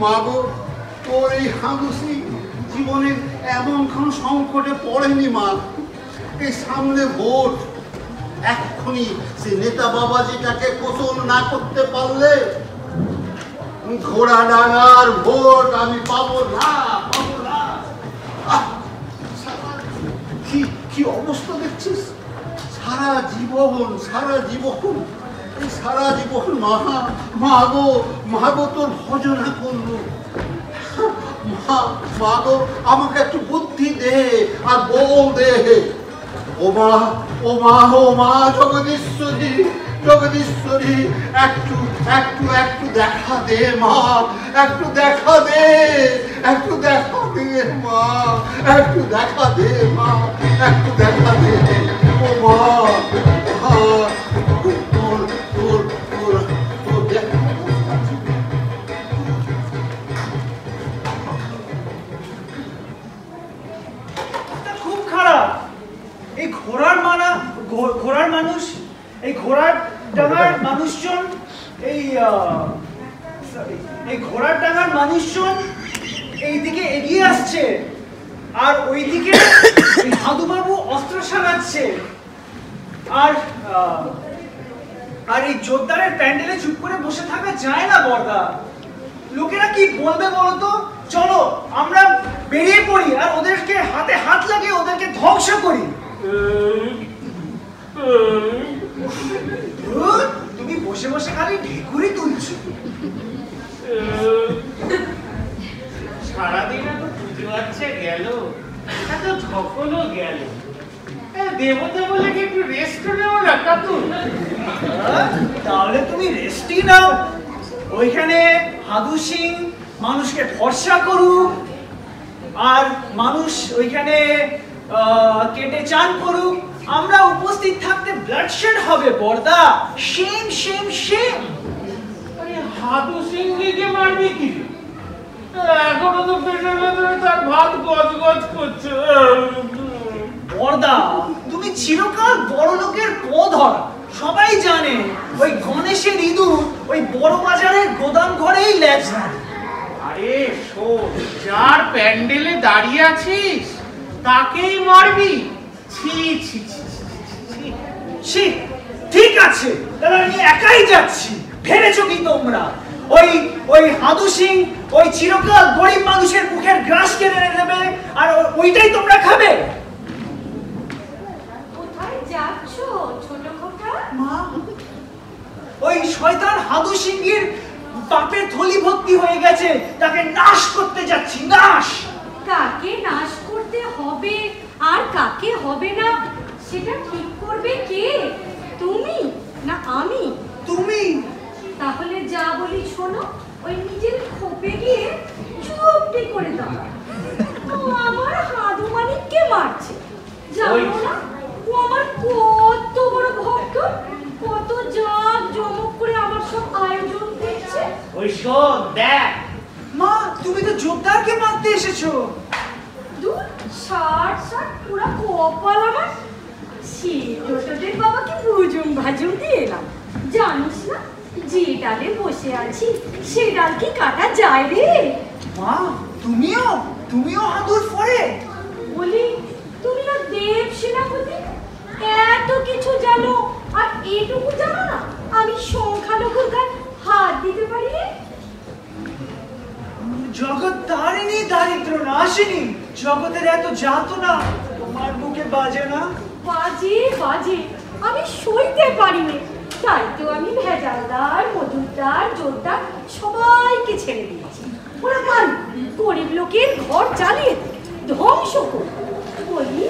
Speaker 6: মা গো তোর এই হাদু সিং জীবনে এমন কোন সংকটে পড়েনি মা। এই সামনে ভোট, এক্ষুনি সে নেতা বাবাজিটাকে কোসল না করতে পারলে ঘোড়াডাঙ্গার ভোট আমি পাবো না। কি অবস্থা দেখছিস? সারা জীবন মা গো তোর ভজনা করলো। মা গো আমাকে একটু বুদ্ধি দে আর বল দে। ও মা জগদীশ্বরী একটু দেখা দে মা, একটু দেখা দে মা, একটু দেখা দে ও মা।
Speaker 3: খুব খারাপ। এই ঘোড়ার মানুষ, এই ঘোড়ার ডাঙার মানুষজন, এই ঘোড়ার ডাঙার মানুষজন এইদিকে এগিয়ে আসছে, আর ওইদিকে হাদুবাবু অস্ত্র সারাচ্ছে। আর এই জোরদারের প্যান্ডেলে চুপ করে বসে থাকা যায় না বর্দা। লোকেরা কি বলবে বলতো? চলো আমরা বেরিয়ে পড়ি আর ওদেরকে হাতে হাত লাগিয়ে ওদেরকে ধ্বংস করি। তুমি বসে বসে খালি ঢেকুরি তুলছো।
Speaker 1: সারাদিন এত পুজো আছে গেল, এত ঝকলও গেল, দেবতা বলে কি একটু রেস্ট নেও না কাতু?
Speaker 3: তাহলে তুমি রেস্টই নাও। ওইখানে হাদু সিং মানুষকে ভরসা করুক, আর মানুষ ওইখানে কেটে চান করুক, আমরা উপস্থিত থাকতে ব্লাডশেড হবে বর্দা। সেম।
Speaker 1: আরে হাদু সিং কে মারবি কি? এখনো তো পেটের ভেতরে তার ভাত গজগজ করছে।
Speaker 3: বর্দা, তুমি চিরকাল বড় লোকের পধরা। সবাই জানে ওই গণেশের ইঁদুর ওই বড় বাজারের গোদাম ঘরেই লেজ নাড়ে।
Speaker 1: আরে শোন, যার প্যান্ডেলে দাঁড়িয়ে আছিস তাকেই মারবি? ছি।
Speaker 3: ঠিক আছে, তাহলে আমি একাই যাচ্ছি। ভেবেছো কি তোমরা ওই হাদু সিং ওই চিরকাল গরিব মানুষের মুখের গ্রাস কেড়ে নেবে আর ওইটাই তোমরা খাবে?
Speaker 5: কোথায় যাচ্ছ ছোট খোকা?
Speaker 3: মা, ওই শয়তান হাদু সিংহের পাপের থলি ভর্তি হয়ে গেছে, তাকে নাশ করতে যাচ্ছি। নাশ।
Speaker 5: কাকে নাশ করতে হবে আর কাকে হবে না সেটা ঠিক করবে কে? তুমি না আমি?
Speaker 11: তুমি।
Speaker 5: তাহলে যা বলি শোনো, ওই নিজের খোপে গিয়ে চুপটি করে দাও। ও আমার হাদু মানিককে মারছে, জানো না? ও আমার কত বড় ভক্ত, কত জাঁক জমক করে আমার সব আয়োজন দেখছে।
Speaker 1: ওই শোন দেখ
Speaker 11: মা, তুমি তো জোরদারকে মারতে এসেছো।
Speaker 5: দূর, ষাট পুরা কপাল আমার। সে তোদের বাবাকে বুঝুম ভাজুম দিয়ে এলাম। জানিস না, যে ডালে বসে আছি সে ডাল কি কাটা যায় রে?
Speaker 11: মা, তুমিও হাতুর ফরে?
Speaker 5: বলি, তুমি না দেব সেনাপতি, এত কিছু জানো আর এটুকু জানো না আমি সংখ্যালঘুর গায়ে হাত দিতে পারি?
Speaker 11: জগৎ তারিণী, দারিদ্র নাশিনী, জগতের এত যাতনা তোমার বুকে বাজে না?
Speaker 5: বাজে, আমি সইতে পারি না। তাই তো আমি ভেজালদার, মধুরদার, জোরদার সবাইকে ছেড়ে দিয়েছি। ওরা মান গরিব লোকের ঘর জ্বালিয়ে ধ্বংস করে। বলি,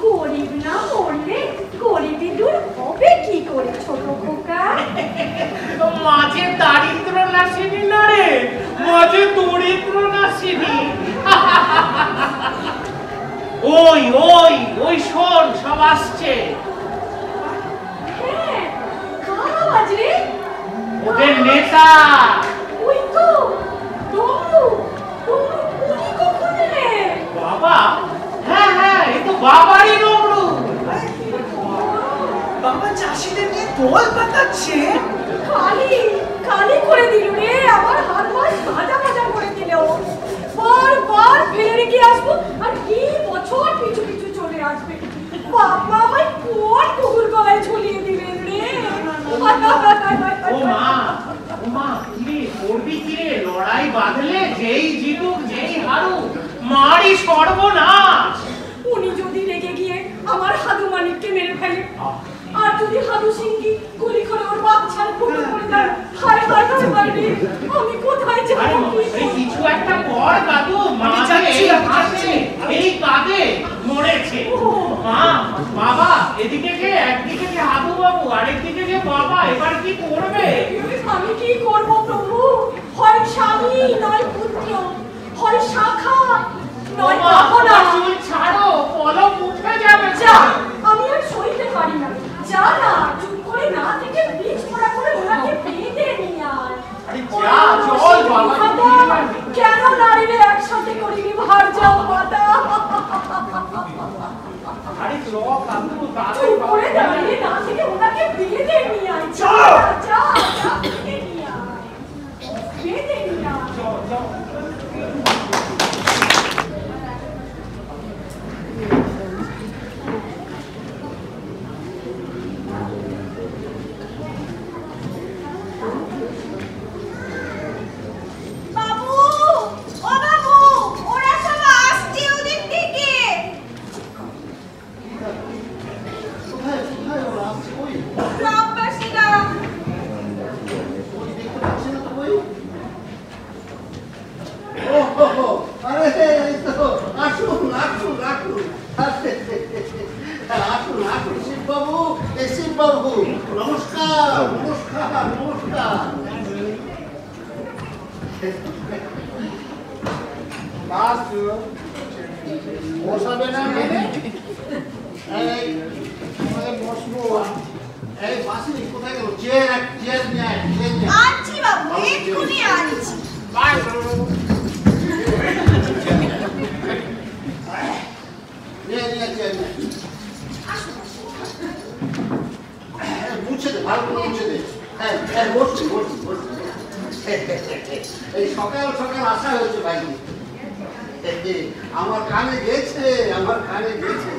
Speaker 5: গরিব না মরলে গরিবি দূর হবে কি করে ছোট খোকা?
Speaker 1: মাঝে দারিদ্র নাশিনী না রে, মাঝে দরিদ্র নাশিনী। ওই শোন, সব আসছে।
Speaker 5: হ্যাঁ, কারা বাজরে?
Speaker 1: ওদের নেতা।
Speaker 5: ওই তো ডমরু উনি কখন এলেন?
Speaker 1: বাবা? হ্যাঁ, এ তো বাবারই ডমরু।
Speaker 11: বাবা চাষিদের নিয়ে দল পাকাচ্ছে।
Speaker 5: কালি করে দিল রে, আমার হাত মাস ভাজা করে দিল। বারবার ফেলে রেখে আসবো আর এই বছর পিছু পিছু চলে আসবে। বাবা আমায় কোন কুকুর গলায় ঝুলিয়ে দিলেন রে।
Speaker 1: ও মা, কিরে করবি কিরে? লড়াই বাঁধলে যেই জিতুক যেই হারুক মারি সর্বনাশ।
Speaker 5: উনি যদি রেগে গিয়ে আমার হাদু মানিককে মেরে ফেলে, আর যদি হাদু সিংহি গুলি করে ওর বাচ্চার ফুটো করে দেয়, হায় রে, আমি কোথায় যাবো?
Speaker 1: কিছু একটা কর দাদু, এই কাঁদে মরেছে। মা, বাবা, এদিকে যে একদিকে যে হাদু বাবু, আরেকদিকে যে বাবা, এবার কি করবে?
Speaker 5: আমি কি করবো প্রভু? হয় স্বামী নয় পুত্র, হয় শাখা নয় বাহনা।
Speaker 1: চুল ছাড়ো, পলক উঠে যাবে।
Speaker 5: যা, আমি আর সইতে পারি না। যা না, চুপ করে না থেকে বীজ পড়া করে ওনাকে বেঁধে নিয়ে আয়।
Speaker 1: চল বাবা।
Speaker 5: কেন নারীরে একসাথে করিনি ভার যাও মাতা? চুপ করে দাঁড়িয়ে না থেকে ওনাকে বেঁধে নিয়ে আয়। যা, বেঁধে নিয়ে আয়।
Speaker 6: আমার কানে গেছে,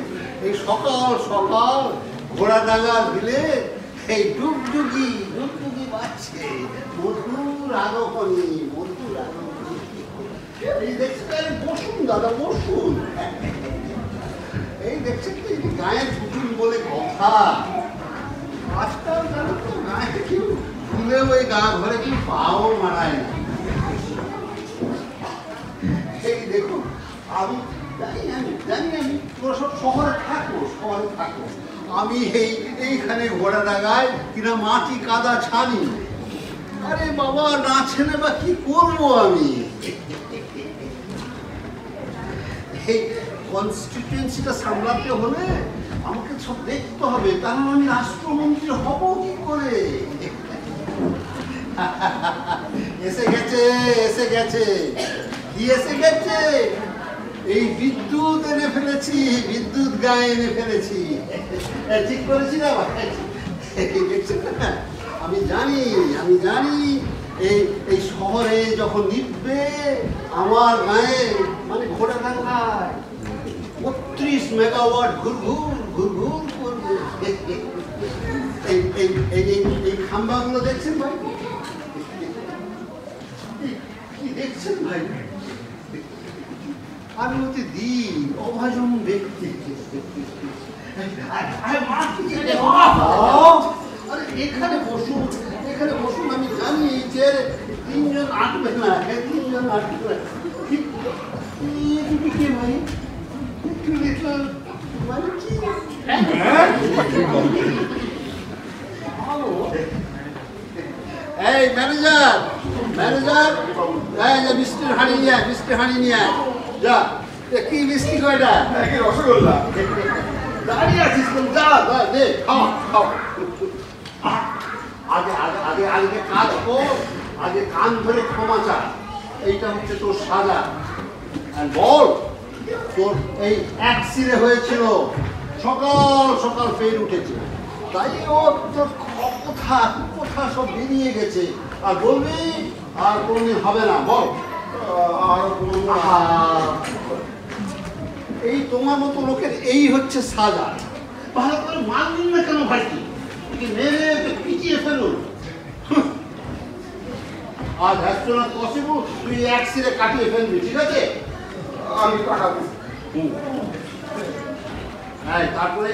Speaker 6: এই সকাল সকাল ঘোড়া ডাঙ্গার বিলে এই ডুগডুগি বাজছে, মধুর আগমনী। এই দেখছেন, বসুন দাদা, বসুন। এই দেখছেন তো, গায়ের পুতুল বলে কথা। আজকাল জানো তো, গায়ে কেউ ফুলেও ওই গা ঘরে কেউ পাও মারায় না। এই দেখুন, আমি জানি তোরা সব শহরে থাকো, ঘরে থাকো, আমি এইখানে ঘোড়া ডাগায় কিনা মাটি কাদা ছানি। আরে বাবা, না ছেলে বা কি করবো আমি? এই কনস্টিটিউয়েন্সিটা সামলাতে হলে আমাকে সব দেখতে হবে, তাহলে আমি রাষ্ট্রমন্ত্রী হব কি করে? এসে গেছে, এসে গেছে, কি এসে গেছে? এই বিদ্যুৎ এনে ফেলেছি, বিদ্যুৎ গায়ে এনে ফেলেছি। ঠিক করেছি না ভাই? দেখছেন না? আমি জানি এই শহরে যখন নিববে আমার গায়ে, মানে ঘোড়াডাঙ্গায় ৩২ মেগাওয়াট ঘুরঘুর ঘুরঘুর করবে। এই খাম্বাগুলো দেখছেন ভাই? কি দেখছেন ভাই? আমি হতে দিন অভাজন ব্যক্তি। এখানে বসুন, এখানে বসুন। আমি জানি যে ৩ জন আটবে না, ৩ জন আটবে না। কে ভাই? এই ম্যানেজার, ম্যানেজার, মিষ্টির হাঁড়ি নিয়ে আয়, মিষ্টির হাঁড়ি নিয়ে আয়। যা, কি মিষ্টি কয়টা?
Speaker 9: রসগোল্লা।
Speaker 6: দাঁড়িয়ে আছিস যা, দে, খাওয়া খাওয়া। আগে আগে আগে আগে কাজ কর, আগে কান ধরে ক্ষমা চা। এইটা হচ্ছে তোর সাজা। আর বল, তোর এই অ্যাক্সিডেন্ট হয়েছিল, সকাল সকাল ফের উঠেছে, তাই ও তোর কথা কথা সব বেরিয়ে গেছে। আর বলবি আর কোনদিন হবে না, বল। এই তোমার মতো লোকের এই হচ্ছে সাজা। ভালো করে মানলেন না কেন ভাই? মেরে পিটিয়ে ফেলুন। আজ হ্যাঁ পসিবল, তুই অ্যাক্সিডেন্ট কাটিয়ে ফেলবি, ঠিক আছে?
Speaker 9: আমি কাটাবো।
Speaker 6: হ্যাঁ, তারপরে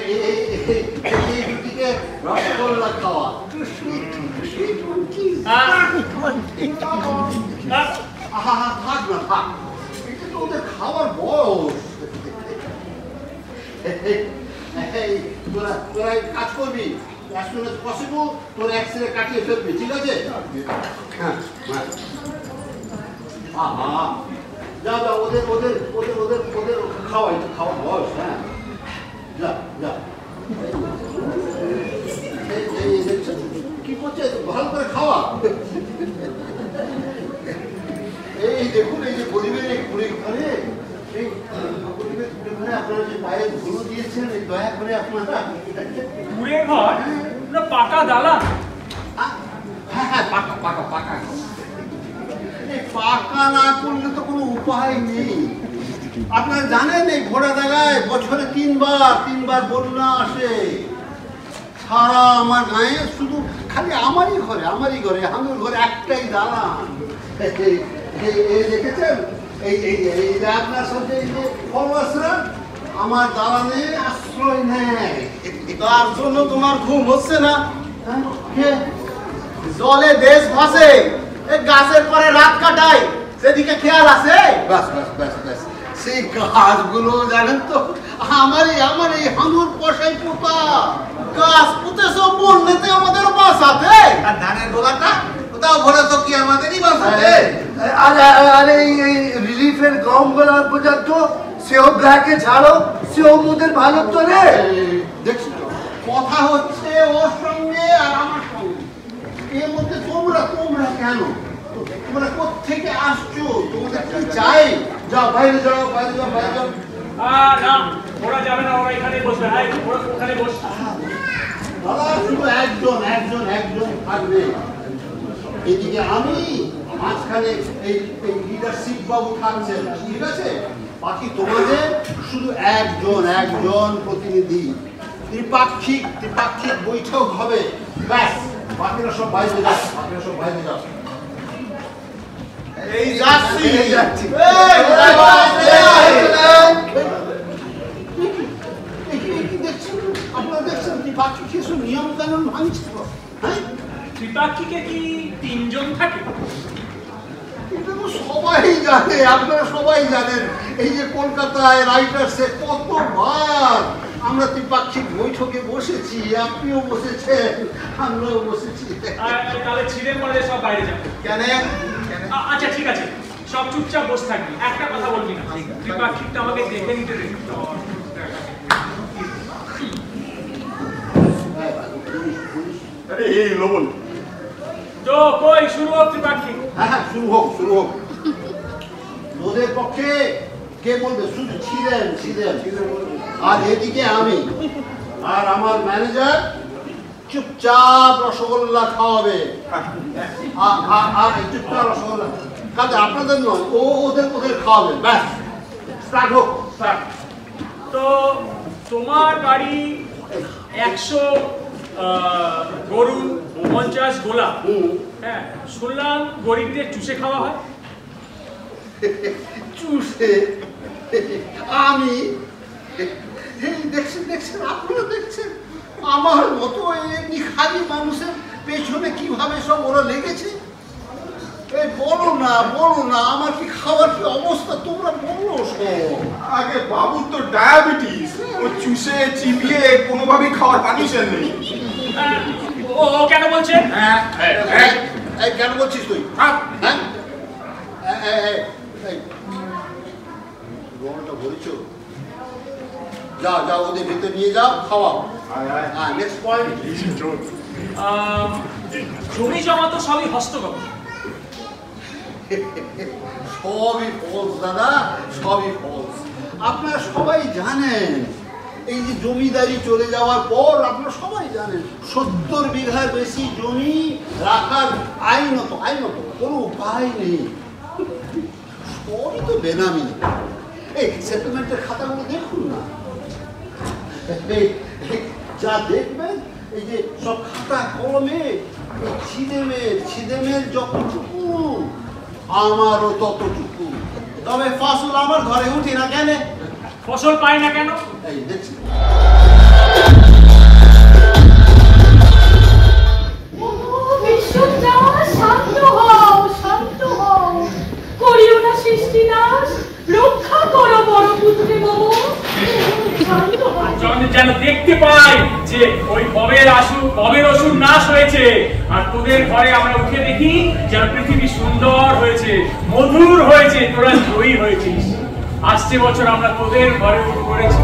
Speaker 6: এই দুটিকে রসগোল্লা খাওয়া। থাক না, থাক, এটা তো ওদের খাওয়ার বয়স। তোরা তোরা কাজ করবি, as soon as possible তোর অ্যাক্সিডেন্ট কাটিয়ে ফেলবি, ঠিক আছে? হ্যাঁ, যা যা, ওদের ওদের ওদের ওদের ওদের খাওয়াই, খাওয়া বয়স। হ্যাঁ, যা যা। কি করছে? ভালো করে খাওয়া। এই দেখুন, এই যে গরিবের এই কুড়ে ঘরে, এই গরিবের কুড়ে ঘরে আপনারা যে পায়ে ধুলো দিয়েছেন, এই দয়া করে আপনারা।
Speaker 3: কুড়ে ঘর না পাকা দালান?
Speaker 6: হ্যাঁ হ্যাঁ, পাকা পাকা পাকা। পাকা না করলে তো কোনো উপায় নেই। আপনারা জানেন এই ঘোড়া জায়গায় বছরে তিনবার বন্যা আসে। সারা আমার গায়ে শুধু খালি আমারই ঘরে আমার ঘরে একটাই দালান। দেখেছেন এই আপনার সাথে এই যে ফলোয়ার্সরা আমার দালানে আশ্রয় নেয়।
Speaker 10: তার জন্য তোমার ঘুম হচ্ছে না? জলে দেশ ভাসে, গাছের পরে রাত কাটাই, সেদিকে খেয়াল আছে?
Speaker 6: ব্যাস ব্যাস ব্যাস ব্যাস, সেই গাছগুলো জানেন তো আমার এই হাঙর পশাই পোতা।
Speaker 10: গাছ পুঁতে সব বন্যেতে আমাদের বাঁচাতে।
Speaker 6: আর ধানের গোলাটা ওটাও ভরে তো কি আমাদেরই বাঁচাতে।
Speaker 12: আরে এই রিলিফের গম গোলার পর্যন্ত সেও ব্ল্যাকে ছাড়ো, সেও মোদের ভালো তো রে।
Speaker 6: দেখছি তো কথা হচ্ছে ওর সঙ্গে আর আমার সঙ্গে, এর মধ্যে তোমরা কেন? তোমরা কোত্থেকে আসছো? তোমাদের কি চাই? যাও বাইরে যাও, বাইরে যাও, বাইরে যাও।
Speaker 3: না, ওরা যাবে না, ওরা এখানে বসবে। ওরা ওখানে বসবে।
Speaker 6: দাদা, শুধু একজন থাকবে। এদিকে আমি, মাঝখানে এই লিডারশিপ বাবু থাকছেন, ঠিক আছে? বাকি তোমাদের শুধু একজন প্রতিনিধি। ত্রিপাক্ষিক বৈঠক হবে, ব্যাস। বাকিরা সব বাইরে যাও।
Speaker 10: এই যাচ্ছি।
Speaker 6: আপনারা দেখছেন ত্রিপাক্ষিক কিছু নিয়ম কানুন ভাঙছে। হ্যাঁ,
Speaker 3: ত্রিপাক্ষিকে কি 3 জন থাকে?
Speaker 6: এটা তো সবাই জানে, আপনারা সবাই জানেন। এই যে কলকাতায় রাইটার্সে কতবার আমরা ত্রিপাক্ষিক বৈঠকে বসেছি, আপনিও বসেছেন, আমরাও বসেছি।
Speaker 3: তাহলে ছিলেন বলে সব বাইরে যাবে
Speaker 6: কেন?
Speaker 3: আচ্ছা ঠিক আছে, সব চুপচাপ বসে থাকবি, একটা কথা বলবি না। ত্রিপাক্ষিকটা আমাকে দেখে নিতে দে।
Speaker 9: আরে এই লবণ
Speaker 3: তো কই শুরু হোক ত্রিপাক্ষিক।
Speaker 6: হ্যাঁ শুরু হোক, শুরু হোক। তোদের পক্ষে কে বলবে? শুধু ছিলেন ছিলেন। আর এদিকে আমি আর আমার ম্যানেজার চুপচাপ রসগোল্লা খাওয়াবে। আর চুপচাপ রসগোল্লা কাজে আপনাদের নয়, ওদের খাওয়াবে। ব্যাস, স্টার্ট হোক।
Speaker 3: তো তোমার বাড়ি 100 গরু 50 গোলা। হ্যাঁ, শুনলাম গরিবদের চুষে খাওয়া হয়।
Speaker 6: চুষে? আমি? দেখছেন দেখছেন, আপনারা দেখছেন আমার মতো এমনি খালি মানুষের পেছনে কিভাবে সব ওরা লেগেছে। এই বলো না আমার কি খাওয়ার কি অবস্থা, তোমরা বলো সব।
Speaker 9: আগে বাবুর তো ডায়াবেটিস, ও চুষে চিবিয়ে কোনোভাবেই খাওয়ার পারমিশন নেই।
Speaker 3: ও কেন বলছেন?
Speaker 6: কেন বলছিস তুই? গরমটা বলছো, যাও ওদের ভিতরে নিয়ে যাও, খাওয়াও। Next point.
Speaker 3: জমি জমা তো সবই হস্তগত।
Speaker 6: সবই ফলস দাদা, সবই ফলস। আপনারা সবাই জানেন এই যে জমিদারি চলে যাওয়ার পর আপনারা সবাই জানেন 70 বিঘার বেশি জমি রাখার আইনত কোনো উপায় নেই, সবই তো বেনামি। এই সেটেলমেন্টের খাতাগুলো দেখুন না, যা দেখবেন এই যে সব খাতা কলমে ছিদেমের যতটুকু আমারও ততটুকু।
Speaker 10: তবে ফসল আমার ঘরে উঠি না কেন?
Speaker 3: ফসল পাই না কেন?
Speaker 6: এই দেখছি।
Speaker 5: শান্ত হও, করিও না সৃষ্টি নাশ, রক্ষা করো বড় পুত্রে মম।
Speaker 3: যেন দেখতে পাই যে ওই ভবের অসুর নাশ হয়েছে, আর তোদের ঘরে আমরা উঠে দেখি যেন পৃথিবী সুন্দর হয়েছে, মধুর হয়েছে, তোরা জয়ী হয়েছিস। আসছে বছর আমরা তোদের ঘরে উঠে পড়েছি।